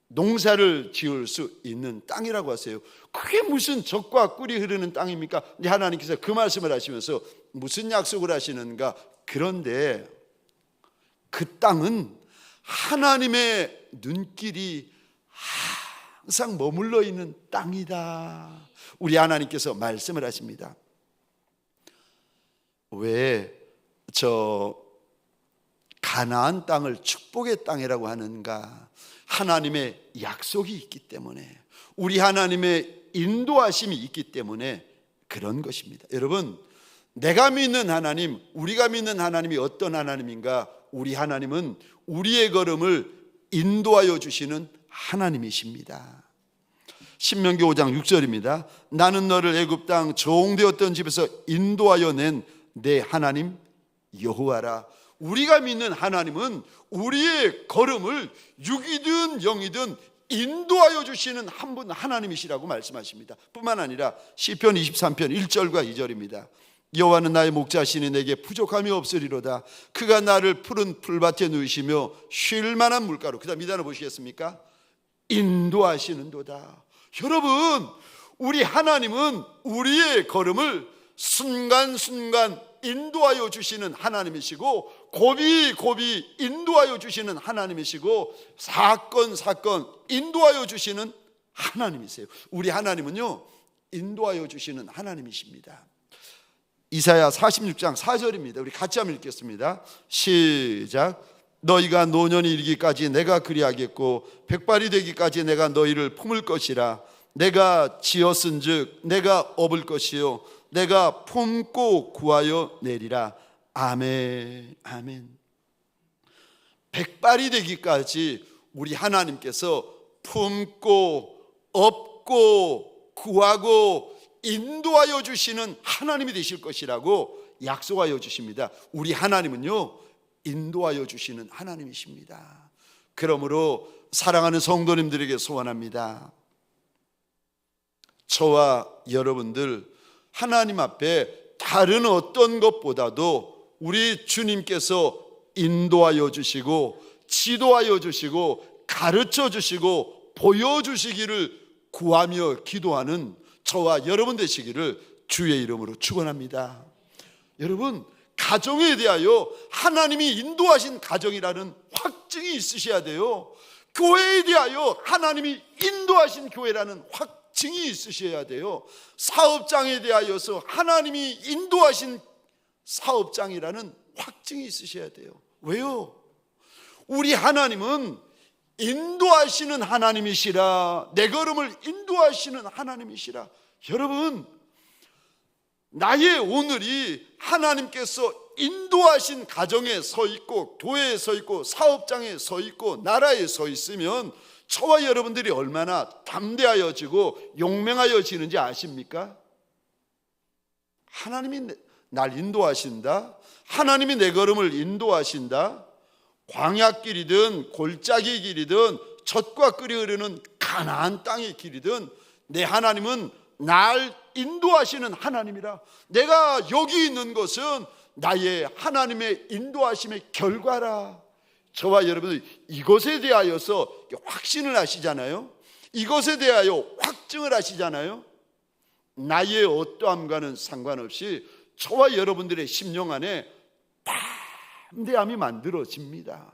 농사를 지을 수 있는 땅이라고 하세요. 그게 무슨 젖과 꿀이 흐르는 땅입니까? 하나님께서 그 말씀을 하시면서 무슨 약속을 하시는가? 그런데 그 땅은 하나님의 눈길이 항상 머물러 있는 땅이다, 우리 하나님께서 말씀을 하십니다. 왜 가나안 땅을 축복의 땅이라고 하는가? 하나님의 약속이 있기 때문에, 우리 하나님의 인도하심이 있기 때문에 그런 것입니다. 여러분, 내가 믿는 하나님, 우리가 믿는 하나님이 어떤 하나님인가? 우리 하나님은 우리의 걸음을 인도하여 주시는 하나님이십니다. 신명기 5장 6절입니다. 나는 너를 애굽 땅 종되었던 집에서 인도하여 낸 내 하나님 여호와라. 우리가 믿는 하나님은 우리의 걸음을 육이든 영이든 인도하여 주시는 한 분 하나님이시라고 말씀하십니다. 뿐만 아니라 시편 23편 1절과 2절입니다. 여호와는 나의 목자시니 내게 부족함이 없으리로다. 그가 나를 푸른 풀밭에 누이시며 쉴 만한 물가로, 그 다음 2단을 보시겠습니까? 인도하시는도다. 여러분, 우리 하나님은 우리의 걸음을 순간순간 인도하여 주시는 하나님이시고, 고비고비 인도하여 주시는 하나님이시고, 사건 인도하여 주시는 하나님이세요. 우리 하나님은요, 인도하여 주시는 하나님이십니다. 이사야 46장 4절입니다. 우리 같이 한번 읽겠습니다. 시작. 너희가 노년이 이르기까지 내가 그리하겠고 백발이 되기까지 내가 너희를 품을 것이라. 내가 지었은즉 내가 업을 것이요 내가 품고 구하여 내리라. 아멘. 아멘. 백발이 되기까지 우리 하나님께서 품고 업고 구하고 인도하여 주시는 하나님이 되실 것이라고 약속하여 주십니다. 우리 하나님은요, 인도하여 주시는 하나님이십니다. 그러므로 사랑하는 성도님들에게 소원합니다. 저와 여러분들 하나님 앞에 다른 어떤 것보다도 우리 주님께서 인도하여 주시고 지도하여 주시고 가르쳐 주시고 보여주시기를 구하며 기도하는 저와 여러분 되시기를 주의 이름으로 축원합니다. 여러분, 가정에 대하여 하나님이 인도하신 가정이라는 확증이 있으셔야 돼요. 교회에 대하여 하나님이 인도하신 교회라는 확증이 있으셔야 돼요. 사업장에 대하여서 하나님이 인도하신 사업장이라는 확증이 있으셔야 돼요. 왜요? 우리 하나님은 인도하시는 하나님이시라. 내 걸음을 인도하시는 하나님이시라. 여러분, 나의 오늘이 하나님께서 인도하신 가정에 서 있고 교회에 서 있고 사업장에 서 있고 나라에 서 있으면 저와 여러분들이 얼마나 담대하여지고 용맹하여지는지 아십니까? 하나님이 날 인도하신다. 하나님이 내 걸음을 인도하신다. 광야길이든 골짜기 길이든 젖과 끓이 흐르는 가나안 땅의 길이든 내 하나님은 날 인도하시는 하나님이라. 내가 여기 있는 것은 나의 하나님의 인도하심의 결과라. 저와 여러분들 이것에 대하여서 확신을 하시잖아요. 이것에 대하여 확증을 하시잖아요. 나의 어떠함과는 상관없이 저와 여러분들의 심령 안에 담대함이 만들어집니다.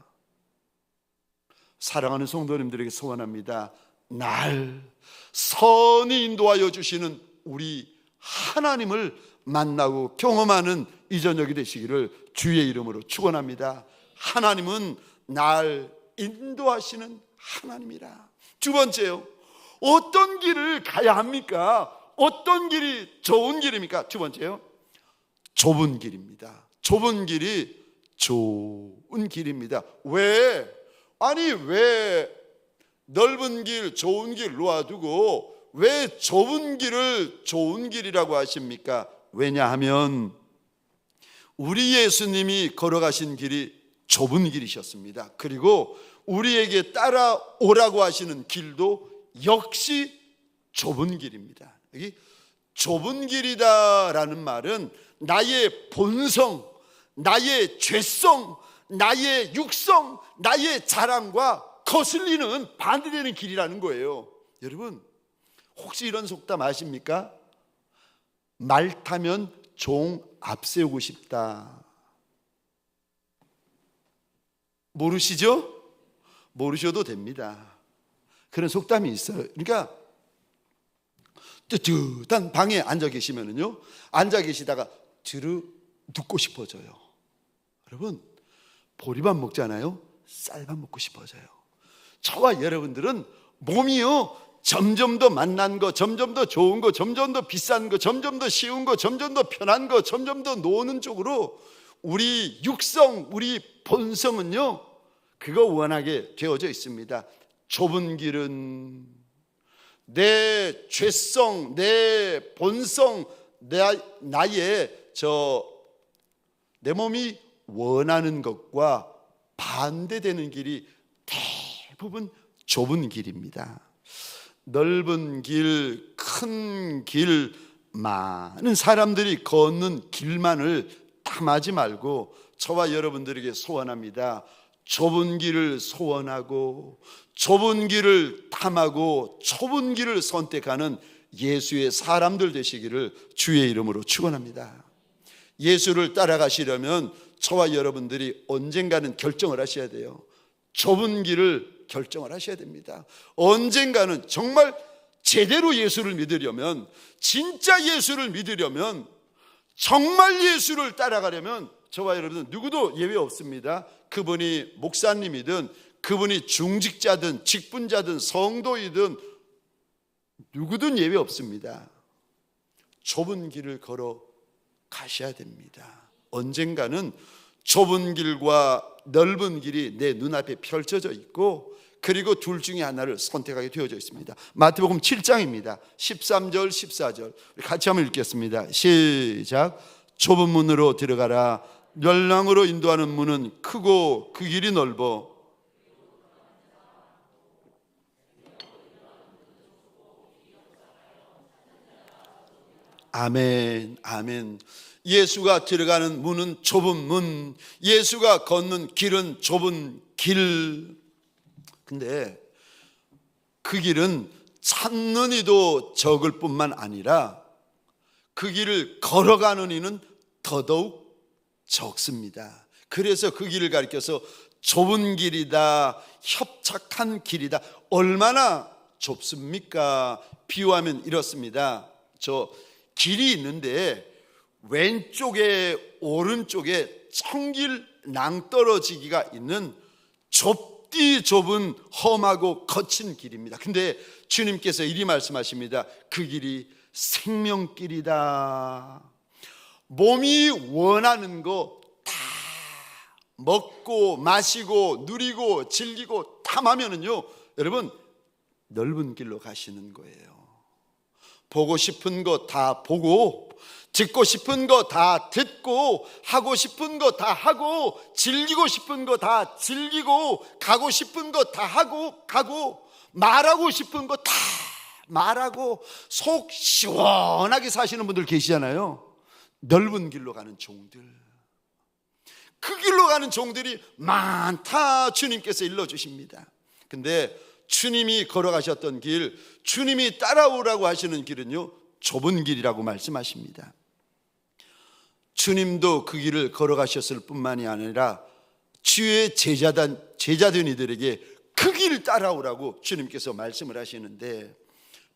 사랑하는 성도님들에게 소원합니다. 날 선히 인도하여 주시는 우리 하나님을 만나고 경험하는 이 저녁이 되시기를 주의 이름으로 축원합니다. 하나님은 날 인도하시는 하나님이라. 두 번째요, 어떤 길을 가야 합니까? 어떤 길이 좋은 길입니까? 두 번째요, 좁은 길입니다. 좁은 길이 좋은 길입니다. 왜? 아니, 왜 넓은 길, 좋은 길 놓아두고 왜 좁은 길을 좋은 길이라고 하십니까? 왜냐하면 우리 예수님이 걸어가신 길이 좁은 길이셨습니다. 그리고 우리에게 따라오라고 하시는 길도 역시 좁은 길입니다. 여기 좁은 길이다라는 말은 나의 본성, 나의 죄성, 나의 육성, 나의 자랑과 거슬리는 반대되는 길이라는 거예요. 여러분, 혹시 이런 속담 아십니까? 말 타면 종 앞세우고 싶다. 모르시죠? 모르셔도 됩니다. 그런 속담이 있어요. 그러니까 뜨뜻한 방에 앉아 계시면은요, 앉아 계시다가 눕고 싶어져요. 여러분, 보리밥 먹잖아요. 쌀밥 먹고 싶어져요. 저와 여러분들은 몸이요, 점점 더 만난 거, 점점 더 좋은 거, 점점 더 비싼 거, 점점 더 쉬운 거, 점점 더 편한 거, 점점 더 노는 쪽으로 우리 육성, 우리 본성은요, 그거 원하게 되어져 있습니다. 좁은 길은 내 죄성, 내 본성, 나의 내 몸이 원하는 것과 반대되는 길이 대부분 좁은 길입니다. 넓은 길, 큰 길, 많은 사람들이 걷는 길만을 탐하지 말고 저와 여러분들에게 소원합니다. 좁은 길을 소원하고 좁은 길을 탐하고 좁은 길을 선택하는 예수의 사람들 되시기를 주의 이름으로 축원합니다. 예수를 따라가시려면 저와 여러분들이 언젠가는 결정을 하셔야 돼요. 좁은 길을 결정을 하셔야 됩니다. 언젠가는 정말 제대로 예수를 믿으려면, 진짜 예수를 믿으려면, 정말 예수를 따라가려면 저와 여러분은 누구도 예외 없습니다. 그분이 목사님이든 그분이 중직자든 직분자든 성도이든 누구든 예외 없습니다. 좁은 길을 걸어 가셔야 됩니다. 언젠가는 좁은 길과 넓은 길이 내 눈앞에 펼쳐져 있고, 그리고 둘 중에 하나를 선택하게 되어져 있습니다. 마태복음 7장입니다. 13절 14절 우리 같이 한번 읽겠습니다. 시작. 좁은 문으로 들어가라. 멸망으로 인도하는 문은 크고 그 길이 넓어 아멘, 아멘. 예수가 들어가는 문은 좁은 문, 예수가 걷는 길은 좁은 길. 근데 그 길은 찾는 이도 적을 뿐만 아니라 그 길을 걸어가는 이는 더더욱 적습니다. 그래서 그 길을 가리켜서 좁은 길이다, 협착한 길이다. 얼마나 좁습니까? 비유하면 이렇습니다. 저 길이 있는데 왼쪽에 오른쪽에 청길 낭떠러지기가 있는 좁디 좁은 험하고 거친 길입니다. 근데 주님께서 이리 말씀하십니다. 그 길이 생명길이다. 몸이 원하는 거 다 먹고 마시고 누리고 즐기고 탐하면은요, 여러분 넓은 길로 가시는 거예요. 보고 싶은 거 다 보고, 듣고 싶은 거 다 듣고, 하고 싶은 거 다 하고, 즐기고 싶은 거 다 즐기고, 가고 싶은 거 다 하고 가고, 말하고 싶은 거 다 말하고, 속 시원하게 사시는 분들 계시잖아요. 넓은 길로 가는 종들, 그 길로 가는 종들이 많다. 주님께서 일러주십니다. 근데 주님이 걸어가셨던 길, 주님이 따라오라고 하시는 길은요, 좁은 길이라고 말씀하십니다. 주님도 그 길을 걸어가셨을 뿐만이 아니라 주의 제자된 이들에게 그 길 따라오라고 주님께서 말씀을 하시는데,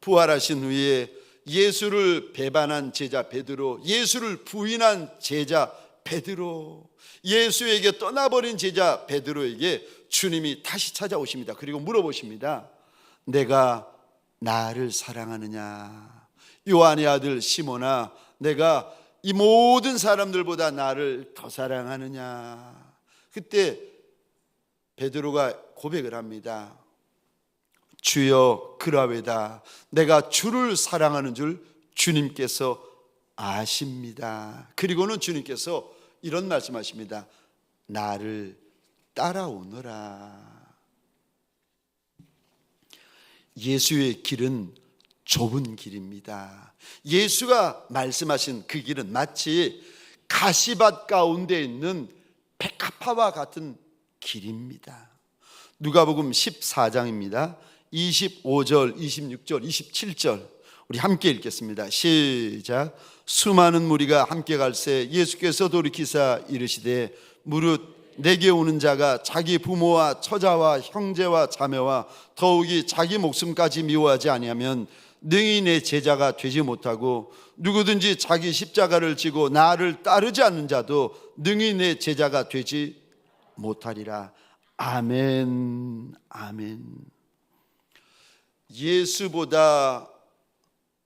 부활하신 후에 예수를 배반한 제자 베드로, 예수를 부인한 제자 베드로, 예수에게 떠나버린 제자 베드로에게 주님이 다시 찾아오십니다. 그리고 물어보십니다. 내가 나를 사랑하느냐? 요한의 아들 시몬아, 내가 이 모든 사람들보다 나를 더 사랑하느냐? 그때 베드로가 고백을 합니다. 주여 그라웨다. 내가 주를 사랑하는 줄 주님께서 아십니다. 그리고는 주님께서 이런 말씀하십니다. 나를 따라오너라. 예수의 길은 좁은 길입니다. 예수가 말씀하신 그 길은 마치 가시밭 가운데 있는 백합화와 같은 길입니다. 누가복음 14장입니다. 25절, 26절, 27절 우리 함께 읽겠습니다. 시작. 수많은 무리가 함께 갈새 예수께서 돌이키사 이르시되 무릇 내게 오는 자가 자기 부모와 처자와 형제와 자매와 더욱이 자기 목숨까지 미워하지 아니하면 능히 내 제자가 되지 못하고, 누구든지 자기 십자가를 지고 나를 따르지 않는 자도 능히 내 제자가 되지 못하리라. 아멘, 아멘. 예수보다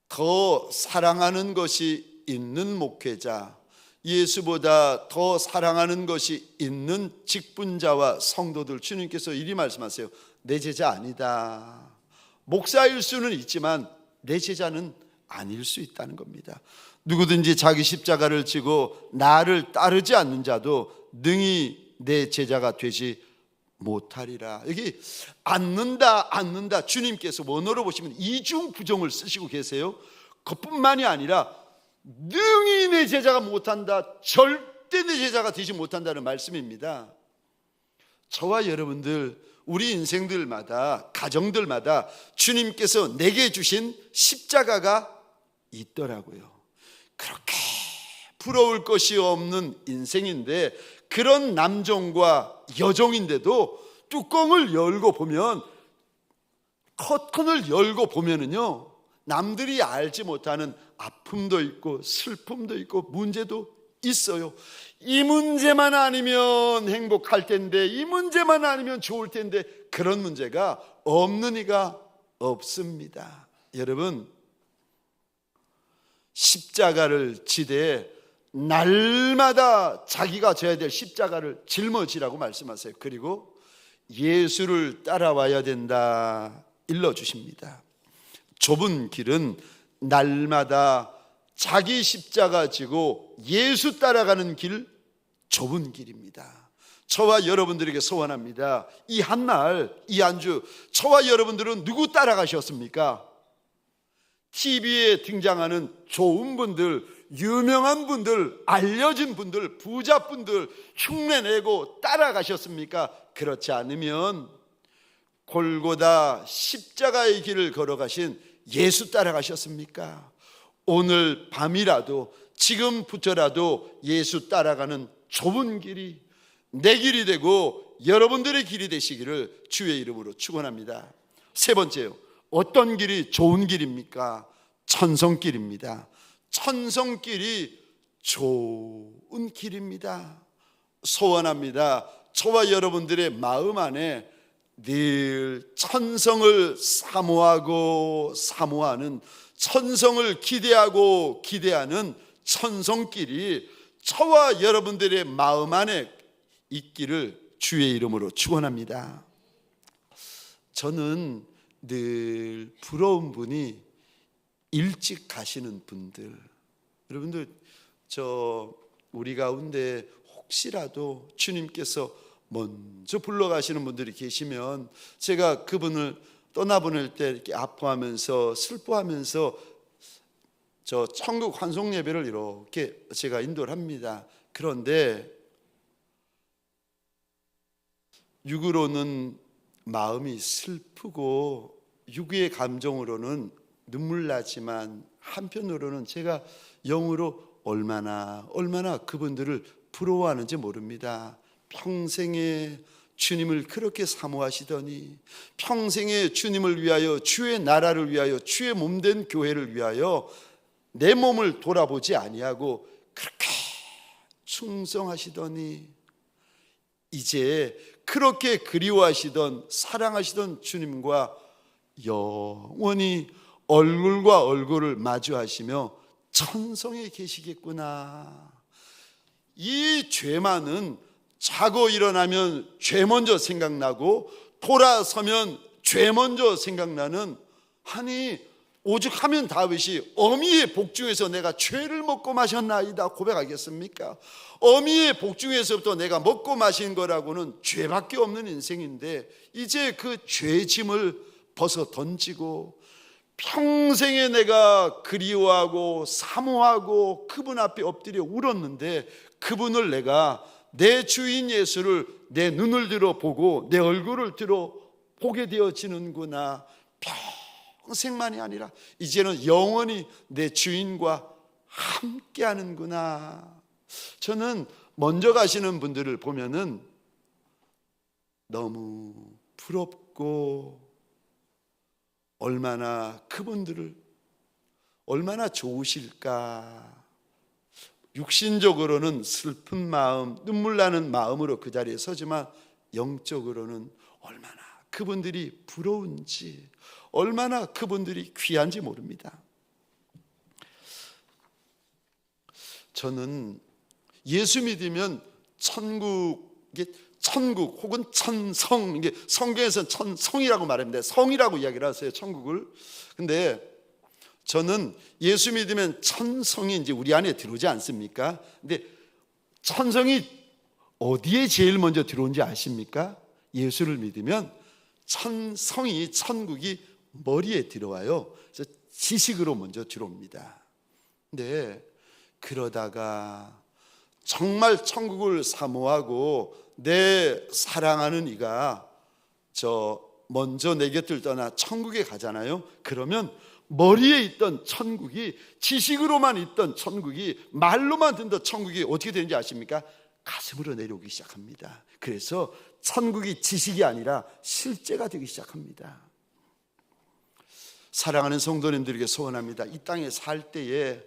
더 사랑하는 것이 있는 목회자, 예수보다 더 사랑하는 것이 있는 직분자와 성도들, 주님께서 이리 말씀하세요. 내 제자 아니다. 목사일 수는 있지만 내 제자는 아닐 수 있다는 겁니다. 누구든지 자기 십자가를 지고 나를 따르지 않는 자도 능히 내 제자가 되지 못하리라. 여기 않는다 주님께서 원어로 보시면 이중 부정을 쓰시고 계세요. 그뿐만이 아니라 능히 내 제자가 못한다, 절대 내 제자가 되지 못한다는 말씀입니다. 저와 여러분들, 우리 인생들마다, 가정들마다 주님께서 내게 주신 십자가가 있더라고요. 그렇게 부러울 것이 없는 인생인데, 그런 남종과 여종인데도 뚜껑을 열고 보면, 커튼을 열고 보면은요, 남들이 알지 못하는 아픔도 있고 슬픔도 있고 문제도 있어요. 이 문제만 아니면 행복할 텐데, 이 문제만 아니면 좋을 텐데, 그런 문제가 없는 이가 없습니다. 여러분, 십자가를 지되 날마다 자기가 져야 될 십자가를 짊어지라고 말씀하세요. 그리고 예수를 따라와야 된다 일러주십니다. 좁은 길은 날마다 자기 십자가 지고 예수 따라가는 길, 좁은 길입니다. 저와 여러분들에게 소원합니다. 이 한날, 이 한 주, 저와 여러분들은 누구 따라가셨습니까? TV에 등장하는 좋은 분들, 유명한 분들, 알려진 분들, 부자분들 흉내내고 따라가셨습니까? 그렇지 않으면 골고다 십자가의 길을 걸어가신 예수 따라가셨습니까? 오늘 밤이라도, 지금부터라도 예수 따라가는 좁은 길이 내 길이 되고 여러분들의 길이 되시기를 주의 이름으로 축원합니다. 세 번째요, 어떤 길이 좋은 길입니까? 천성길입니다. 천성길이 좋은 길입니다. 소원합니다. 저와 여러분들의 마음 안에 늘 천성을 사모하는, 천성을 기대하는 천성길이 저와 여러분들의 마음 안에 있기를 주의 이름으로 축원합니다. 저는 늘 부러운 분이 일찍 가시는 분들. 여러분들, 우리 가운데 혹시라도 주님께서 먼저 불러가시는 분들이 계시면 제가 그분을 떠나보낼 때 이렇게 아파하면서 슬퍼하면서 저 천국 환송 예배를 이렇게 제가 인도를 합니다. 그런데 육으로는 마음이 슬프고 육의 감정으로는 눈물 나지만 한편으로는 제가 영으로 얼마나 그분들을 부러워하는지 모릅니다. 평생에 주님을 그렇게 사모하시더니, 평생에 주님을 위하여, 주의 나라를 위하여, 주의 몸된 교회를 위하여 내 몸을 돌아보지 아니하고 그렇게 충성하시더니, 이제 그렇게 그리워하시던, 사랑하시던 주님과 영원히 얼굴과 얼굴을 마주하시며 천성에 계시겠구나. 이 죄만은 자고 일어나면 죄 먼저 생각나고 돌아서면 죄 먼저 생각나는, 아니 오죽 하면 다윗이 어미의 복중에서 내가 죄를 먹고 마셨나이다 고백하겠습니까? 어미의 복중에서부터 내가 먹고 마신 거라고는 죄밖에 없는 인생인데, 이제 그 죄짐을 벗어 던지고 평생에 내가 그리워하고 사모하고 그분 앞에 엎드려 울었는데, 그분을 내가, 내 주인 예수를 내 눈을 들어 보고 내 얼굴을 들어 보게 되어지는구나. 평생만이 아니라 이제는 영원히 내 주인과 함께 하는구나. 저는 먼저 가시는 분들을 보면은 너무 부럽고, 얼마나 그분들을 얼마나 좋으실까. 육신적으로는 슬픈 마음, 눈물 나는 마음으로 그 자리에 서지만 영적으로는 얼마나 그분들이 부러운지, 얼마나 그분들이 귀한지 모릅니다. 저는 예수 믿으면 천국 혹은 천성, 이게 성경에서는 천성이라고 말합니다. 성이라고 이야기를 하세요, 천국을. 근데 저는 예수 믿으면 천성이 이제 우리 안에 들어오지 않습니까? 근데 천성이 어디에 제일 먼저 들어온지 아십니까? 예수를 믿으면 천성이, 천국이 머리에 들어와요. 그래서 지식으로 먼저 들어옵니다. 근데 그러다가 정말 천국을 사모하고 내 사랑하는 이가 먼저 내 곁을 떠나 천국에 가잖아요. 그러면 머리에 있던 천국이, 지식으로만 있던 천국이, 말로만 듣던 천국이 어떻게 되는지 아십니까? 가슴으로 내려오기 시작합니다. 그래서 천국이 지식이 아니라 실제가 되기 시작합니다. 사랑하는 성도님들에게 소원합니다. 이 땅에 살 때에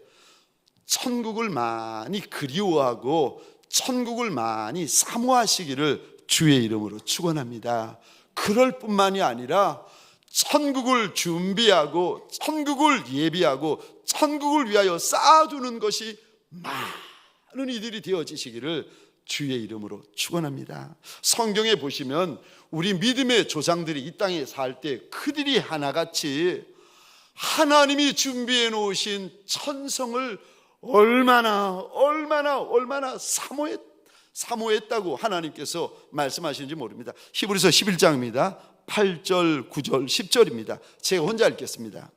천국을 많이 그리워하고 천국을 많이 사모하시기를 주의 이름으로 축원합니다. 그럴 뿐만이 아니라 천국을 준비하고 천국을 예비하고 천국을 위하여 쌓아두는 것이 많은 이들이 되어지시기를 주의 이름으로 축원합니다. 성경에 보시면 우리 믿음의 조상들이 이 땅에 살 때 그들이 하나같이 하나님이 준비해 놓으신 천성을 얼마나 사모했다고 하나님께서 말씀하시는지 모릅니다. 히브리서 11장입니다. 8절, 9절, 10절입니다. 제가 혼자 읽겠습니다.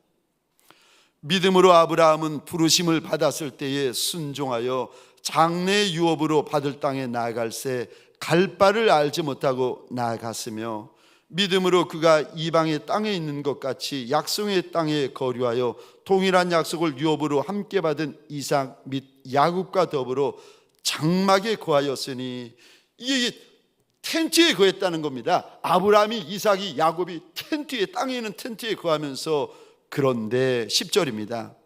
믿음으로 아브라함은 부르심을 받았을 때에 순종하여 장래 유업으로 받을 땅에 나아갈새 갈 바를 알지 못하고 나아갔으며, 믿음으로 그가 이방의 땅에 있는 것 같이 약속의 땅에 거류하여 동일한 약속을 유업으로 함께 받은 이삭 및 야곱과 더불어 장막에 거하였으니, 이게 텐트에 거했다는 겁니다. 아브라함이, 이삭이, 야곱이 텐트에, 땅에 있는 텐트에 거하면서. 그런데 10절입니다.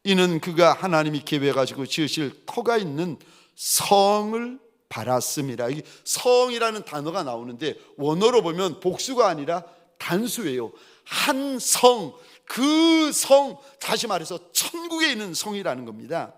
이는 그가 하나님이 계획하시고 지으실 터가 있는 성을 바랐습니다. 이 성이라는 단어가 나오는데 원어로 보면 복수가 아니라 단수예요. 한 성, 그 성, 다시 말해서 천국에 있는 성이라는 겁니다.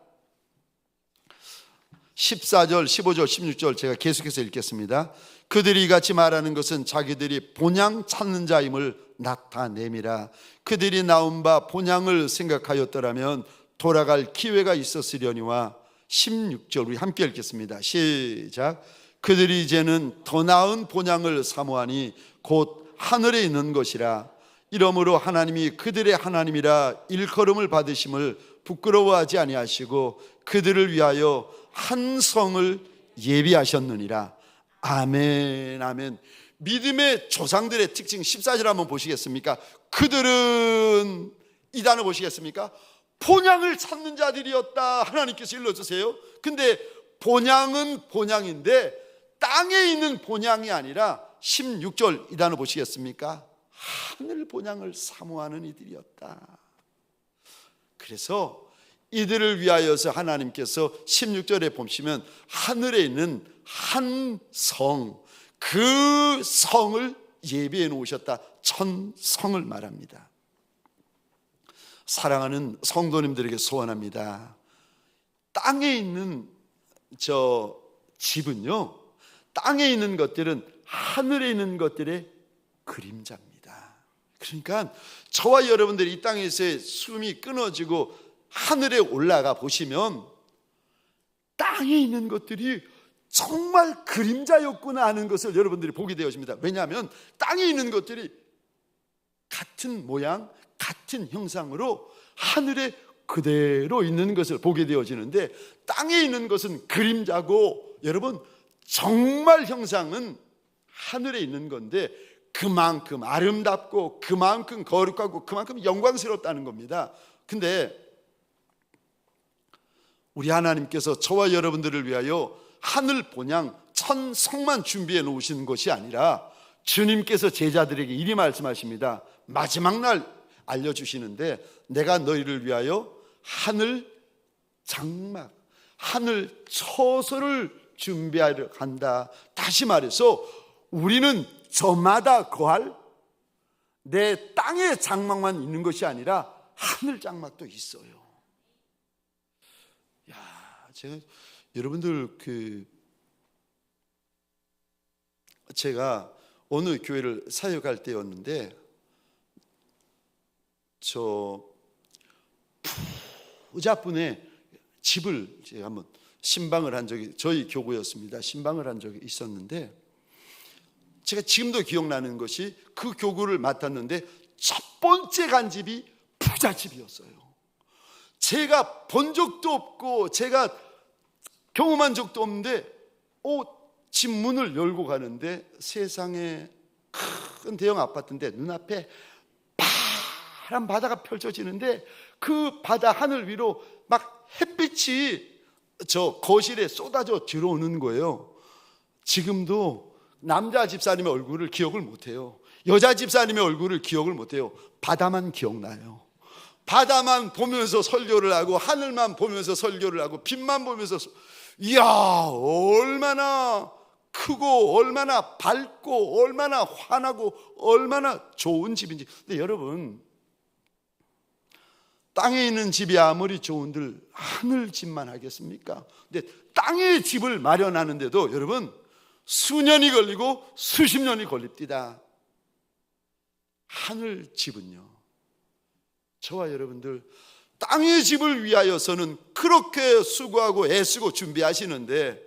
14절, 15절, 16절 제가 계속해서 읽겠습니다. 그들이 이같이 말하는 것은 자기들이 본향 찾는 자임을 나타내미라. 그들이 나온 바 본향을 생각하였더라면 돌아갈 기회가 있었으려니와. 16절 우리 함께 읽겠습니다. 시작. 그들이 이제는 더 나은 본향을 사모하니 곧 하늘에 있는 것이라. 이러므로 하나님이 그들의 하나님이라 일컬음을 받으심을 부끄러워하지 아니하시고 그들을 위하여 한 성을 예비하셨느니라. 아멘, 아멘. 믿음의 조상들의 특징 14절 한번 보시겠습니까? 그들은, 이 단어 보시겠습니까? 본향을 찾는 자들이었다. 하나님께서 일러주세요. 근데 본향은 본향인데 땅에 있는 본향이 아니라 16절 이 단어 보시겠습니까? 하늘 본향을 사모하는 이들이었다. 그래서 이들을 위하여서 하나님께서 16절에 보시면 하늘에 있는 한 성, 그 성을 예비해 놓으셨다. 천성을 말합니다. 사랑하는 성도님들에게 소원합니다. 땅에 있는 집은요, 땅에 있는 것들은 하늘에 있는 것들의 그림자입니다. 그러니까 저와 여러분들이 이 땅에서의 숨이 끊어지고 하늘에 올라가 보시면 땅에 있는 것들이 정말 그림자였구나 하는 것을 여러분들이 보게 되어집니다. 왜냐하면 땅에 있는 것들이 같은 모양, 같은 형상으로 하늘에 그대로 있는 것을 보게 되어지는데, 땅에 있는 것은 그림자고, 여러분 정말 형상은 하늘에 있는 건데 그만큼 아름답고 그만큼 거룩하고 그만큼 영광스럽다는 겁니다. 근데 우리 하나님께서 저와 여러분들을 위하여 하늘 본향 천성만 준비해 놓으신 것이 아니라 주님께서 제자들에게 이리 말씀하십니다. 마지막 날 알려주시는데, 내가 너희를 위하여 하늘 장막, 하늘 처소를 준비하려 간다. 다시 말해서 우리는 저마다 거할 내 땅의 장막만 있는 것이 아니라 하늘 장막도 있어요. 야, 제가 여러분들 제가 어느 교회를 사역할 때였는데 저 부자분의 집을 제가 한번 신방을 한 적이, 저희 교구였습니다. 신방을 한 적이 있었는데 제가 지금도 기억나는 것이 그 교구를 맡았는데 첫 번째 간 집이 부잣집이었어요. 제가 본 적도 없고 제가 경험한 적도 없는데 집 문을 열고 가는데 세상에 큰 대형 아파트인데 눈앞에 파란 바다가 펼쳐지는데 그 바다 하늘 위로 막 햇빛이 저 거실에 쏟아져 들어오는 거예요. 지금도 남자 집사님의 얼굴을 기억을 못해요. 여자 집사님의 얼굴을 기억을 못해요. 바다만 기억나요. 바다만 보면서 설교를 하고 하늘만 보면서 설교를 하고 빛만 보면서 이야, 얼마나 크고 얼마나 밝고 얼마나 환하고 얼마나 좋은 집인지. 근데 여러분, 땅에 있는 집이 아무리 좋은들 하늘 집만 하겠습니까? 근데 땅에 집을 마련하는데도 여러분 수년이 걸리고 수십 년이 걸립니다. 하늘 집은요, 저와 여러분들 땅의 집을 위하여서는 그렇게 수고하고 애쓰고 준비하시는데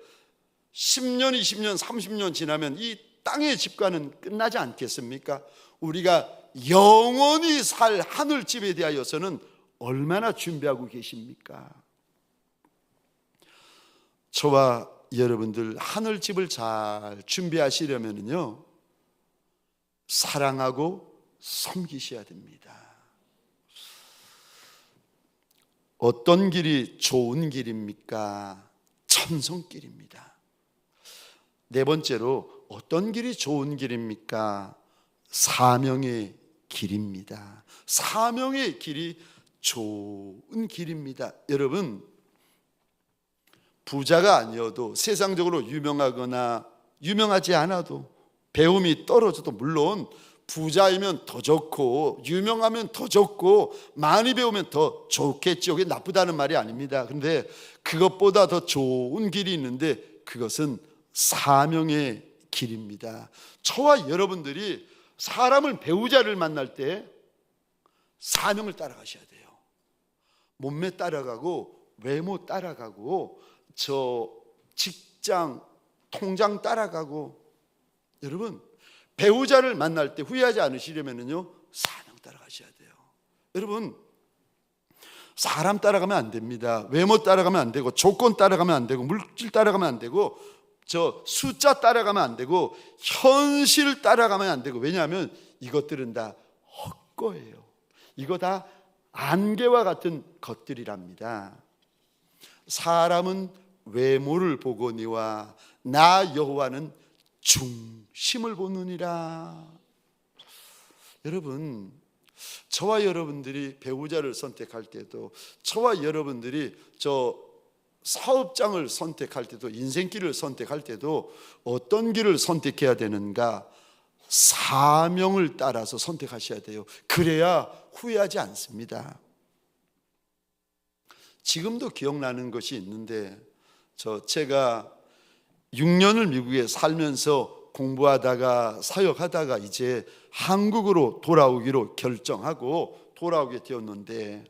10년, 20년, 30년 지나면 이 땅의 집과는 끝나지 않겠습니까? 우리가 영원히 살 하늘집에 대하여서는 얼마나 준비하고 계십니까? 저와 여러분들 하늘집을 잘 준비하시려면요, 사랑하고 섬기셔야 됩니다. 어떤 길이 좋은 길입니까? 천성길입니다. 네 번째로 어떤 길이 좋은 길입니까? 사명의 길입니다. 사명의 길이 좋은 길입니다. 여러분, 부자가 아니어도 세상적으로 유명하거나 유명하지 않아도 배움이 떨어져도, 물론 부자이면 더 좋고 유명하면 더 좋고 많이 배우면 더 좋겠죠. 그게 나쁘다는 말이 아닙니다. 그런데 그것보다 더 좋은 길이 있는데 그것은 사명의 길입니다. 저와 여러분들이 사람을, 배우자를 만날 때 사명을 따라가셔야 돼요. 몸매 따라가고 외모 따라가고 저 직장 통장 따라가고, 여러분 배우자를 만날 때 후회하지 않으시려면요 사명 따라가셔야 돼요. 여러분, 사람 따라가면 안 됩니다. 외모 따라가면 안 되고 조건 따라가면 안 되고 물질 따라가면 안 되고 저 숫자 따라가면 안 되고 현실 따라가면 안 되고. 왜냐하면 이것들은 다 헛거예요. 이거 다 안개와 같은 것들이랍니다. 사람은 외모를 보거니와 나 여호와는 중심을 보느니라. 여러분, 저와 여러분들이 배우자를 선택할 때도, 저와 여러분들이 저 사업장을 선택할 때도, 인생길을 선택할 때도 어떤 길을 선택해야 되는가? 사명을 따라서 선택하셔야 돼요. 그래야 후회하지 않습니다. 지금도 기억나는 것이 있는데, 제가 6년을 미국에 살면서 공부하다가 사역하다가 이제 한국으로 돌아오기로 결정하고 돌아오게 되었는데,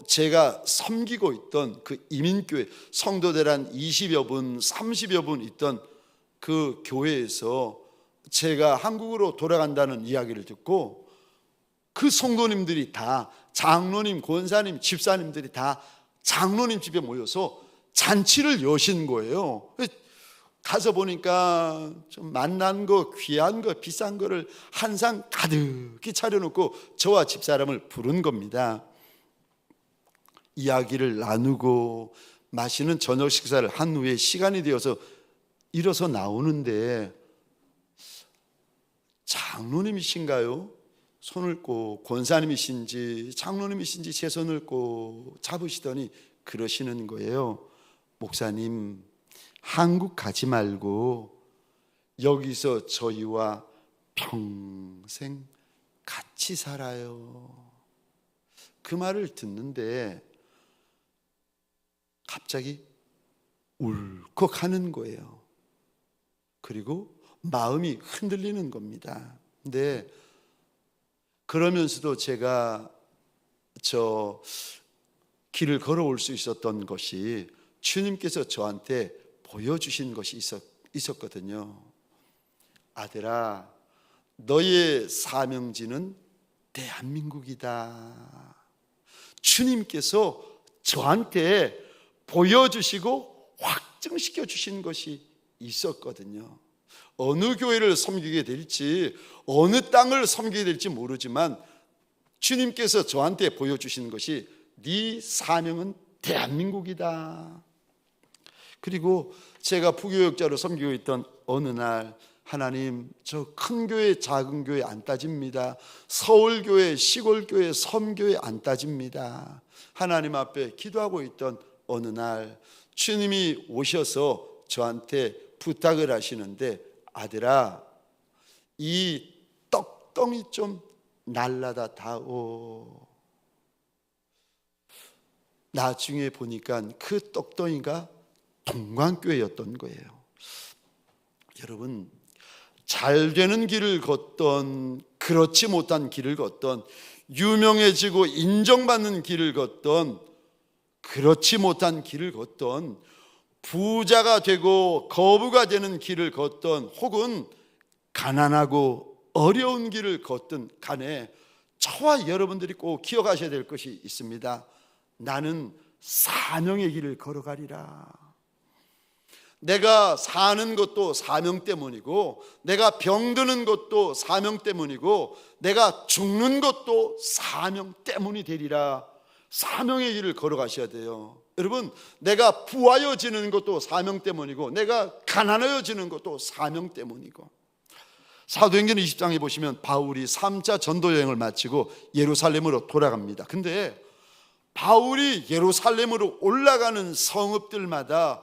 제가 섬기고 있던 그 이민교회, 성도들 한 20여 분, 30여 분 있던 그 교회에서 제가 한국으로 돌아간다는 이야기를 듣고 그 성도님들이 다, 장로님, 권사님, 집사님들이 다 장로님 집에 모여서 잔치를 여신 거예요. 가서 보니까 좀 만난 거, 귀한 거, 비싼 거를 한 상 가득히 차려놓고 저와 집사람을 부른 겁니다. 이야기를 나누고 맛있는 저녁 식사를 한 후에 시간이 되어서 일어서 나오는데, 장로님이신가요? 손을 꼭, 권사님이신지 장로님이신지 제 손을 꼭 잡으시더니 그러시는 거예요. 목사님, 한국 가지 말고 여기서 저희와 평생 같이 살아요. 그 말을 듣는데 갑자기 울컥하는 거예요. 그리고 마음이 흔들리는 겁니다. 근데 그러면서도 제가 길을 걸어올 수 있었던 것이 주님께서 저한테 보여주신 것이 있었거든요. 아들아, 너의 사명지는 대한민국이다. 주님께서 저한테 보여주시고 확증시켜 주신 것이 있었거든요. 어느 교회를 섬기게 될지, 어느 땅을 섬기게 될지 모르지만 주님께서 저한테 보여주신 것이 네 사명은 대한민국이다. 그리고 제가 부교역자로 섬기고 있던 어느 날, 하나님, 저 큰 교회 작은 교회 안 따집니다. 서울교회 시골교회 섬교회 안 따집니다. 하나님 앞에 기도하고 있던 어느 날 주님이 오셔서 저한테 부탁을 하시는데, 아들아, 이 떡덩이 좀 날라다 다오. 나중에 보니까 그 떡덩이가 동광교회였던 거예요. 여러분, 잘 되는 길을 걷던, 그렇지 못한 길을 걷던, 유명해지고 인정받는 길을 걷던, 그렇지 못한 길을 걷던, 부자가 되고 거부가 되는 길을 걷던, 혹은 가난하고 어려운 길을 걷던 간에 저와 여러분들이 꼭 기억하셔야 될 것이 있습니다. 나는 사명의 길을 걸어가리라. 내가 사는 것도 사명 때문이고, 내가 병드는 것도 사명 때문이고, 내가 죽는 것도 사명 때문이 되리라. 사명의 길을 걸어가셔야 돼요. 여러분, 내가 부하여지는 것도 사명 때문이고, 내가 가난해지는 것도 사명 때문이고. 사도행전 20장에 보시면 바울이 3차 전도 여행을 마치고 예루살렘으로 돌아갑니다. 근데 바울이 예루살렘으로 올라가는 성읍들마다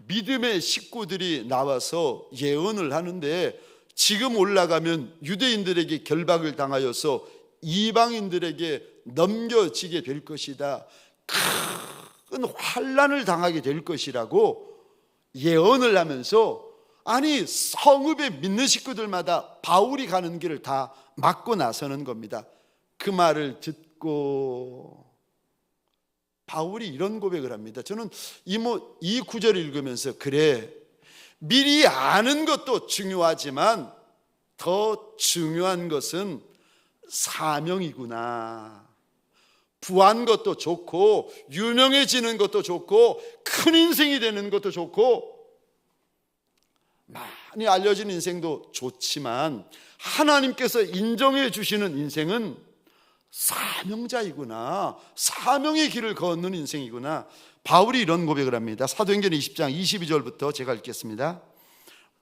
믿음의 식구들이 나와서 예언을 하는데, 지금 올라가면 유대인들에게 결박을 당하여서 이방인들에게 넘겨지게 될 것이다. 큰 환난을 당하게 될 것이라고 예언을 하면서, 아니, 성읍에 믿는 식구들마다 바울이 가는 길을 다 막고 나서는 겁니다. 그 말을 듣고 바울이 이런 고백을 합니다. 저는 이 구절을 읽으면서, 그래, 미리 아는 것도 중요하지만 더 중요한 것은 사명이구나. 부한 것도 좋고, 유명해지는 것도 좋고, 큰 인생이 되는 것도 좋고, 많이 알려진 인생도 좋지만 하나님께서 인정해 주시는 인생은 사명자이구나. 사명의 길을 걷는 인생이구나. 바울이 이런 고백을 합니다. 사도행전 20장 22절부터 제가 읽겠습니다.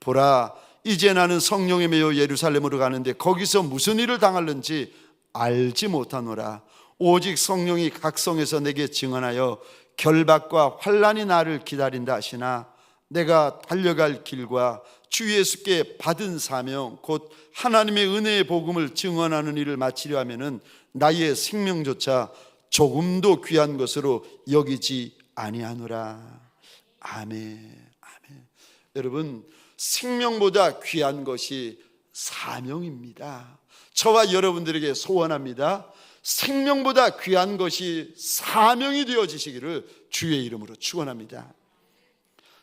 보라, 이제 나는 성령에 매여 예루살렘으로 가는데 거기서 무슨 일을 당할는지 알지 못하노라. 오직 성령이 각 성에서 내게 증언하여 결박과 환난이 나를 기다린다 하시나, 내가 달려갈 길과 주 예수께 받은 사명, 곧 하나님의 은혜의 복음을 증언하는 일을 마치려 하면은 나의 생명조차 조금도 귀한 것으로 여기지 아니하노라. 아멘. 아멘. 여러분, 생명보다 귀한 것이 사명입니다. 저와 여러분들에게 소원합니다. 생명보다 귀한 것이 사명이 되어지시기를 주의 이름으로 축원합니다.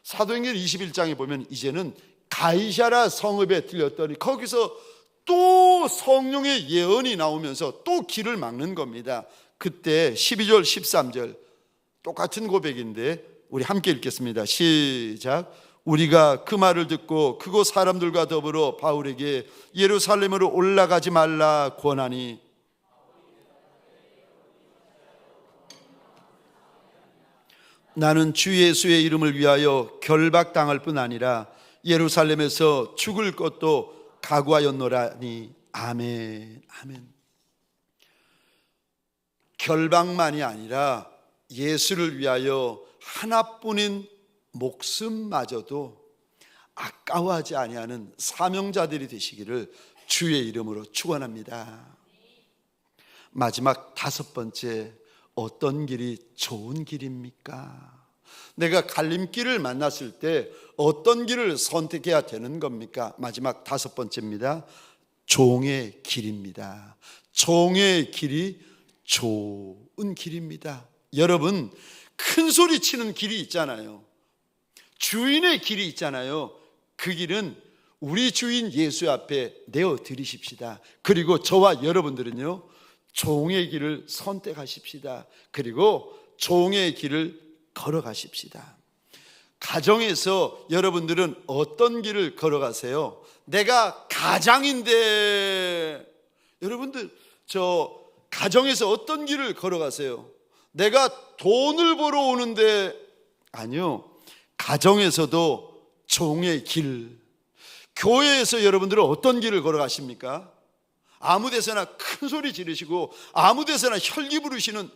사도행전 21장에 보면 이제는 가이사랴 성읍에 들렸더니 거기서 또 성령의 예언이 나오면서 또 길을 막는 겁니다. 그때 12절 13절 똑같은 고백인데 우리 함께 읽겠습니다. 시작. 우리가 그 말을 듣고 그곳 사람들과 더불어 바울에게 예루살렘으로 올라가지 말라 권하니, 나는 주 예수의 이름을 위하여 결박당할 뿐 아니라 예루살렘에서 죽을 것도 각오하였노라니. 아멘. 아멘. 결박만이 아니라 예수를 위하여 하나뿐인 목숨마저도 아까워하지 아니하는 사명자들이 되시기를 주의 이름으로 축원합니다. 마지막 5번째, 어떤 길이 좋은 길입니까? 내가 갈림길을 만났을 때 어떤 길을 선택해야 되는 겁니까? 마지막 5번째입니다. 종의 길입니다. 종의 길이 좋은 길입니다. 여러분, 큰 소리 치는 길이 있잖아요. 주인의 길이 있잖아요. 그 길은 우리 주인 예수 앞에 내어 드리십시다. 그리고 저와 여러분들은요, 종의 길을 선택하십시다. 그리고 종의 길을 걸어가십시다. 가정에서 여러분들은 어떤 길을 걸어가세요? 내가 가장인데, 여러분들 저 가정에서 어떤 길을 걸어가세요? 내가 돈을 벌어 오는데, 아니요, 가정에서도 종의 길. 교회에서 여러분들은 어떤 길을 걸어가십니까? 아무 데서나 큰 소리 지르시고 아무 데서나 혈기 부르시는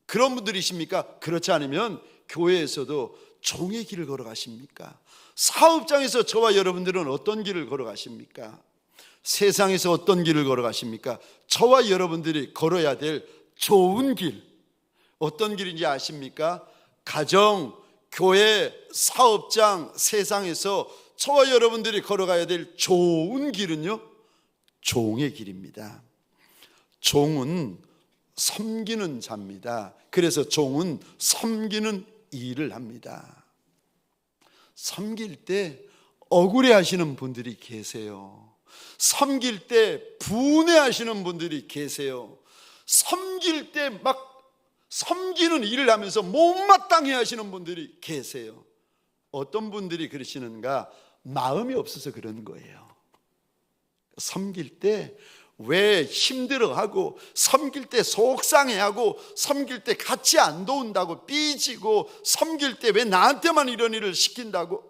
그런 분들이십니까? 그렇지 않으면 교회에서도 종의 길을 걸어가십니까? 사업장에서 저와 여러분들은 어떤 길을 걸어가십니까? 세상에서 어떤 길을 걸어가십니까? 저와 여러분들이 걸어야 될 좋은 길, 어떤 길인지 아십니까? 가정, 교회, 사업장, 세상에서 저와 여러분들이 걸어가야 될 좋은 길은요, 종의 길입니다. 종은 섬기는 자입니다. 그래서 종은 섬기는 일을 합니다. 섬길 때 억울해하시는 분들이 계세요. 섬길 때 분해하시는 분들이 계세요. 섬길 때 막 섬기는 일을 하면서 못마땅해 하시는 분들이 계세요. 어떤 분들이 그러시는가? 마음이 없어서 그런 거예요. 섬길 때 왜 힘들어하고, 섬길 때 속상해하고, 섬길 때 같이 안 도운다고 삐지고, 섬길 때 왜 나한테만 이런 일을 시킨다고,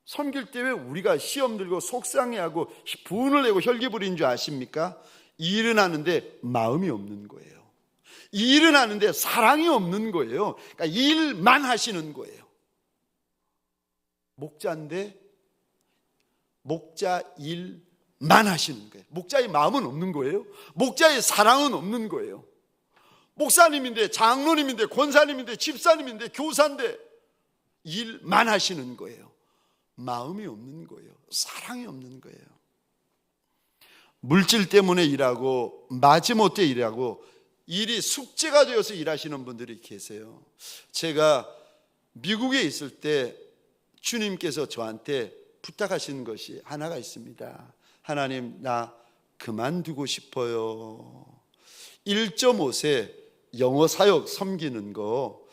섬길 때 왜 우리가 시험 들고 속상해하고 분을 내고 혈기 부리는 줄 아십니까? 일은 하는데 마음이 없는 거예요. 일은 하는데 사랑이 없는 거예요. 그러니까 일만 하시는 거예요. 목자인데 목자 일만 하시는 거예요. 목자의 마음은 없는 거예요. 목자의 사랑은 없는 거예요. 목사님인데, 장로님인데, 권사님인데, 집사님인데, 교사인데 일만 하시는 거예요. 마음이 없는 거예요. 사랑이 없는 거예요. 물질 때문에 일하고 마지못해 일하고 일이 숙제가 되어서 일하시는 분들이 계세요. 제가 미국에 있을 때 주님께서 저한테 부탁하신 것이 하나가 있습니다. 하나님, 나 그만두고 싶어요. 1.5세 영어 사역 섬기는 거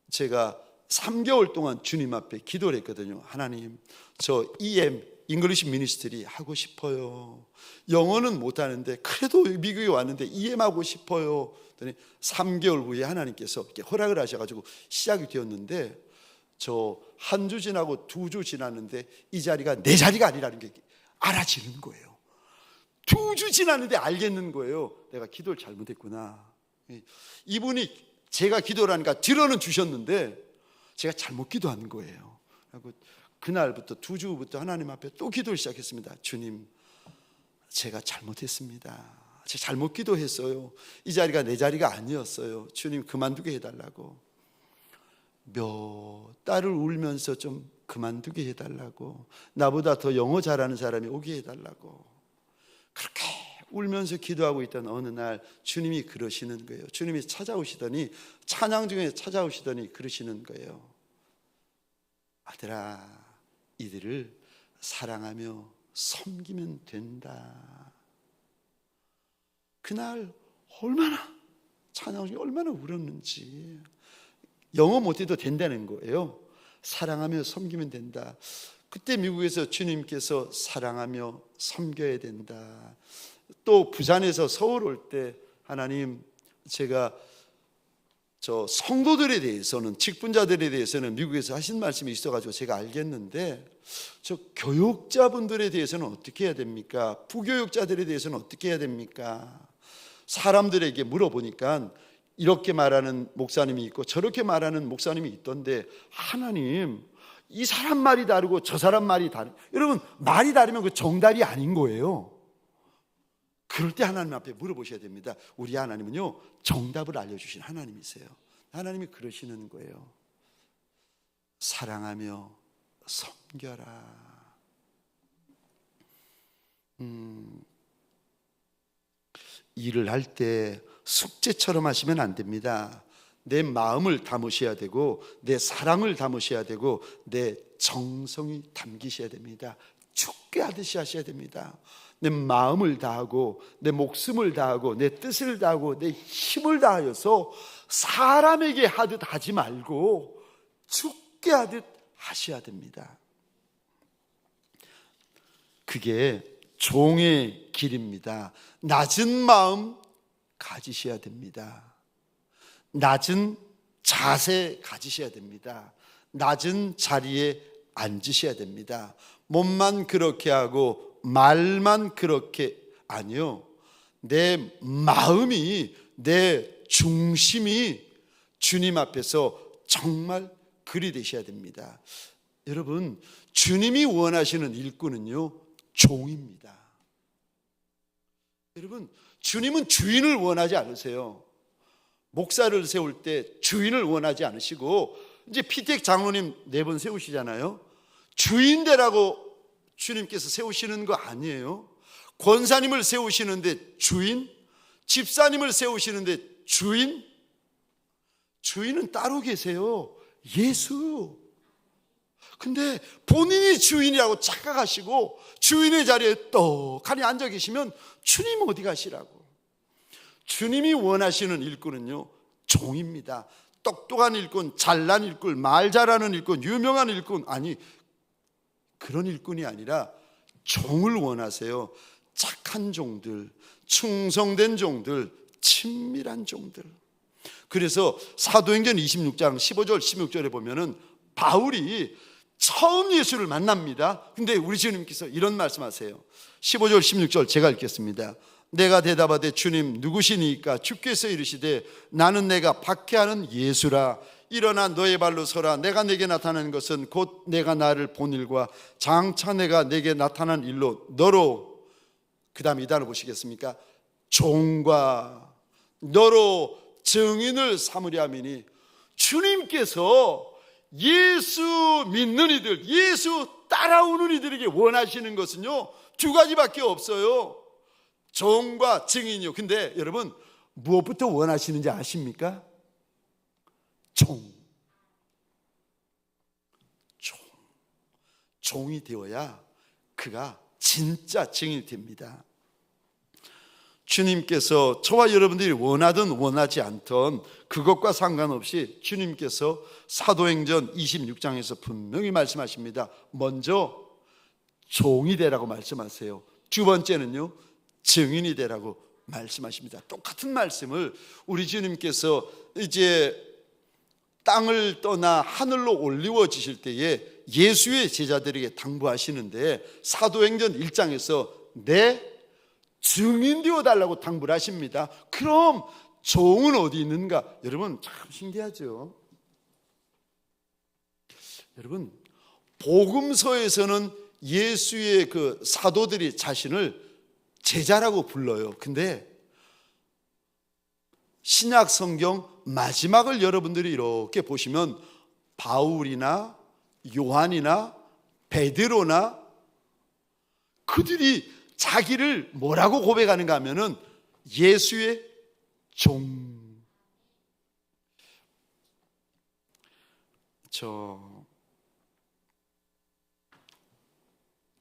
제가 3개월 동안 주님 앞에 기도를 했거든요. 하나님, 저 EM 잉글리시 미니스트리 하고 싶어요. 영어는 못하는데 그래도 미국에 왔는데 EM 하고 싶어요. 그랬더니 3개월 후에 하나님께서 이렇게 허락을 하셔가지고 시작이 되었는데, 저 한 주 지나고 2주 지났는데 이 자리가 내 자리가 아니라는 게 알아지는 거예요. 2주 지났는데 알겠는 거예요. 내가 기도를 잘못했구나. 이분이 제가 기도를 하니까 들어는 주셨는데 제가 잘못 기도한 거예요. 그리고 그날부터 2주부터 하나님 앞에 또 기도를 시작했습니다. 주님, 제가 잘못했습니다. 제가 잘못 기도했어요. 이 자리가 내 자리가 아니었어요. 주님, 그만두게 해달라고. 몇 달을 울면서 좀 그만두게 해달라고, 나보다 더 영어 잘하는 사람이 오게 해달라고 그렇게 울면서 기도하고 있던 어느 날 주님이 그러시는 거예요. 주님이 찾아오시더니, 찬양 중에 찾아오시더니 그러시는 거예요. 아들아, 이들을 사랑하며 섬기면 된다. 그날 얼마나 찬양 중에 얼마나 울었는지. 영어 못해도 된다는 거예요. 사랑하며 섬기면 된다. 그때 미국에서 주님께서 사랑하며 섬겨야 된다. 또 부산에서 서울 올 때 하나님, 제가 저 성도들에 대해서는, 직분자들에 대해서는 미국에서 하신 말씀이 있어가지고 제가 알겠는데, 저 교육자분들에 대해서는 어떻게 해야 됩니까? 부교육자들에 대해서는 어떻게 해야 됩니까? 사람들에게 물어보니까 이렇게 말하는 목사님이 있고 저렇게 말하는 목사님이 있던데, 하나님, 이 사람 말이 다르고 저 사람 말이 다르. 여러분, 말이 다르면 그 정답이 아닌 거예요. 그럴 때 하나님 앞에 물어보셔야 됩니다. 우리 하나님은요, 정답을 알려주신 하나님이세요. 하나님이 그러시는 거예요. 사랑하며 섬겨라. 일을 할 때 숙제처럼 하시면 안 됩니다. 내 마음을 담으셔야 되고, 내 사랑을 담으셔야 되고, 내 정성이 담기셔야 됩니다. 죽게 하듯이 하셔야 됩니다. 내 마음을 다하고, 내 목숨을 다하고, 내 뜻을 다하고, 내 힘을 다하여서 사람에게 하듯 하지 말고 죽게 하듯 하셔야 됩니다. 그게 종의 길입니다. 낮은 마음 가지셔야 됩니다. 낮은 자세 가지셔야 됩니다. 낮은 자리에 앉으셔야 됩니다. 몸만 그렇게 하고 말만 그렇게, 아니요, 내 마음이, 내 중심이 주님 앞에서 정말 그리 되셔야 됩니다. 여러분, 주님이 원하시는 일꾼은요, 종입니다. 여러분, 주님은 주인을 원하지 않으세요. 목사를 세울 때 주인을 원하지 않으시고, 이제 피택 장로님 4번 세우시잖아요. 주인 되라고 주님께서 세우시는 거 아니에요. 권사님을 세우시는데 주인, 집사님을 세우시는데 주인, 주인은 따로 계세요. 예수. 근데 본인이 주인이라고 착각하시고 주인의 자리에 떡하니 앉아 계시면 주님 어디 가시라고. 주님이 원하시는 일꾼은요, 종입니다. 똑똑한 일꾼, 잘난 일꾼, 말 잘하는 일꾼, 유명한 일꾼, 아니, 그런 일꾼이 아니라 종을 원하세요. 착한 종들, 충성된 종들, 친밀한 종들. 그래서 사도행전 26장 15절 16절에 보면은 바울이 처음 예수를 만납니다. 근데 우리 주님께서 이런 말씀하세요. 15절 16절 제가 읽겠습니다. 내가 대답하되 주님 누구시니까? 주께서 이르시되 나는 내가 박해하는 예수라. 일어나 너의 발로 서라. 내가 내게 나타나는 것은 곧 내가 나를 본 일과 장차 내가 내게 나타난 일로 너로, 그 다음 이 단어 보시겠습니까? 종과 너로 증인을 삼으려 함이니. 주님께서 예수 믿는 이들, 예수 따라오는 이들에게 원하시는 것은요, 2가지밖에 없어요. 종과 증인이요. 근데 여러분, 무엇부터 원하시는지 아십니까? 종이 되어야 그가 진짜 증인이 됩니다. 주님께서 저와 여러분들이 원하든 원하지 않든 그것과 상관없이 주님께서 사도행전 26장에서 분명히 말씀하십니다. 먼저 종이 되라고 말씀하세요. 2번째는요, 증인이 되라고 말씀하십니다. 똑같은 말씀을 우리 주님께서 이제 땅을 떠나 하늘로 올리워지실 때에 예수의 제자들에게 당부하시는데, 사도행전 1장에서 내 증인 되어달라고 당부를 하십니다. 그럼 종은 어디 있는가? 여러분, 참 신기하죠. 여러분, 복음서에서는 예수의 그 사도들이 자신을 제자라고 불러요. 근데 신약 성경 마지막을 여러분들이 이렇게 보시면 바울이나 요한이나 베드로나 그들이 자기를 뭐라고 고백하는가 하면은 예수의 종.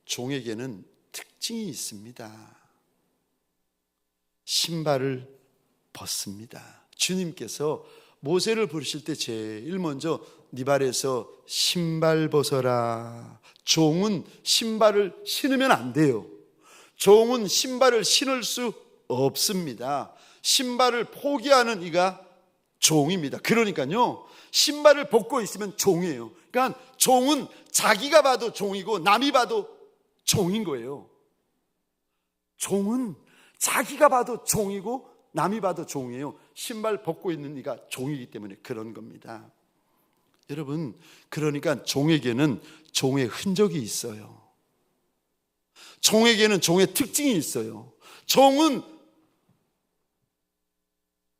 종에게는 특징이 있습니다. 신발을 벗습니다. 주님께서 모세를 부르실 때 제일 먼저 네 발에서 신발 벗어라. 종은 신발을 신으면 안 돼요. 종은 신발을 신을 수 없습니다. 신발을 포기하는 이가 종입니다. 그러니까요, 신발을 벗고 있으면 종이에요. 그러니까 종은 자기가 봐도 종이고 남이 봐도 종인 거예요. 종은 자기가 봐도 종이고 남이 봐도 종이에요. 신발 벗고 있는 네가 종이기 때문에 그런 겁니다. 여러분, 그러니까 종에게는 종의 흔적이 있어요. 종에게는 종의 특징이 있어요. 종은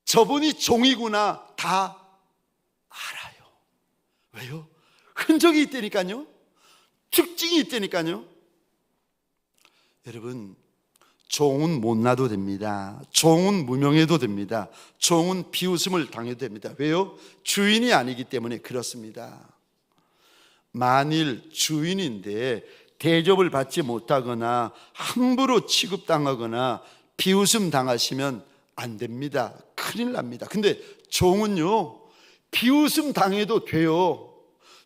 저분이 종이구나 다 알아요. 왜요? 흔적이 있다니까요. 특징이 있다니까요. 여러분, 종은 못나도 됩니다. 종은 무명해도 됩니다. 종은 비웃음을 당해도 됩니다. 왜요? 주인이 아니기 때문에 그렇습니다. 만일 주인인데 대접을 받지 못하거나 함부로 취급당하거나 비웃음 당하시면 안 됩니다. 큰일 납니다. 근데 종은요, 비웃음 당해도 돼요.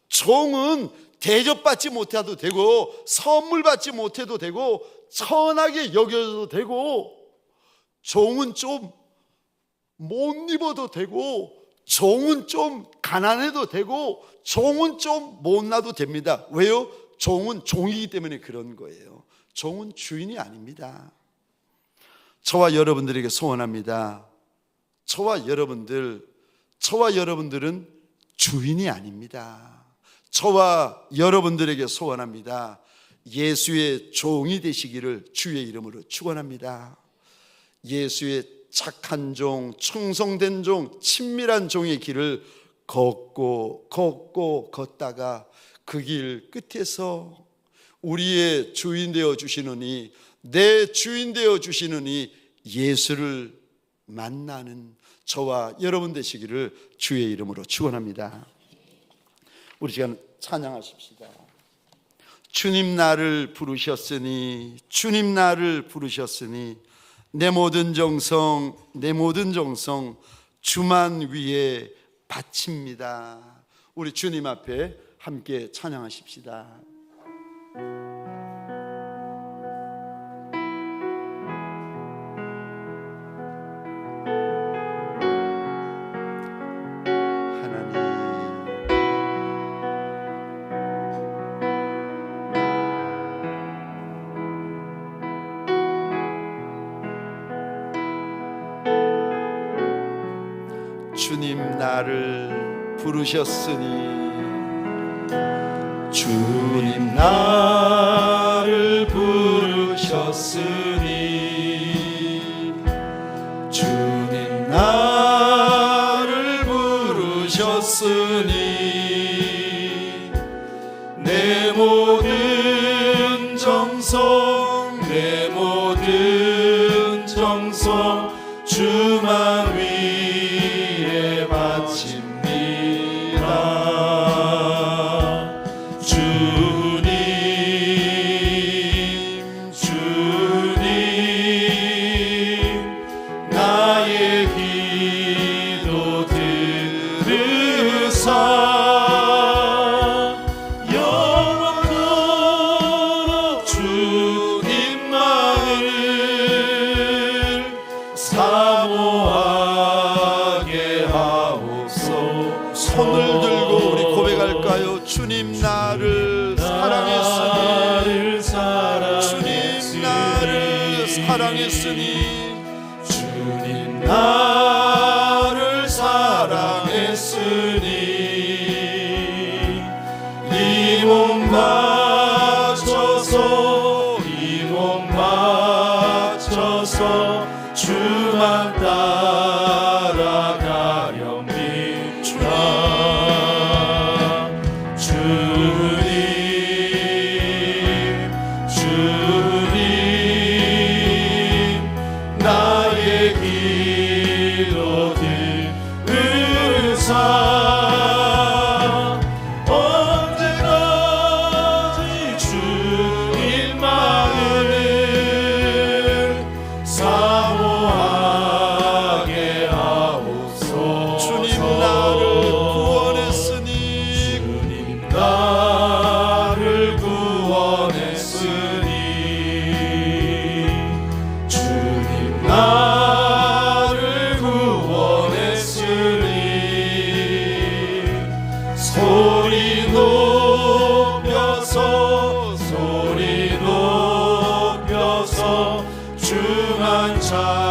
종은 대접받지 못해도 되고 선물 받지 못해도 되고 선하게 여겨도 되고 종은 좀 못 입어도 되고 종은 좀 가난해도 되고 종은 좀 못나도 됩니다. 왜요? 종은 종이기 때문에 그런 거예요. 종은 주인이 아닙니다. 저와 여러분들에게 소원합니다. 저와 여러분들은 주인이 아닙니다. 저와 여러분들에게 소원합니다. 예수의 종이 되시기를 주의 이름으로 축원합니다. 예수의 착한 종, 충성된 종, 친밀한 종의 길을 걷다가 그 길 끝에서 우리의 주인 되어 주시느니, 내 주인 되어 주시느니 예수를 만나는 저와 여러분 되시기를 주의 이름으로 축원합니다. 우리 시간 찬양하십시다. 주님 나를 부르셨으니, 주님 나를 부르셨으니 내 모든 정성 주만 위에 바칩니다. 우리 주님 앞에 함께 찬양하십시다. 주님 나를 부르셨으니, 주님 나를 부르셨으니, 주님 나를 부르셨으니 내 모든 정성 주만 위에 바칩니다. 주님 나의 기도 들으사 영원토록 주님만을 사모하게 하옵소서. 손을 들고 우리 고백할까요? 주님 나를 사랑했으니, 주님 나를 사랑했으니, 주님 나를 사랑했으니 이 몸 바쳐서 주만 따라가렵니다. 주님 나의 기도 들으사 언제까지 주님만을 사모하게 하옵소서. 주님 나를 구원했으니, 주님 나를 구원했으니, 주님 나를 구원했으니 소리 높여서 주만 찬양하리.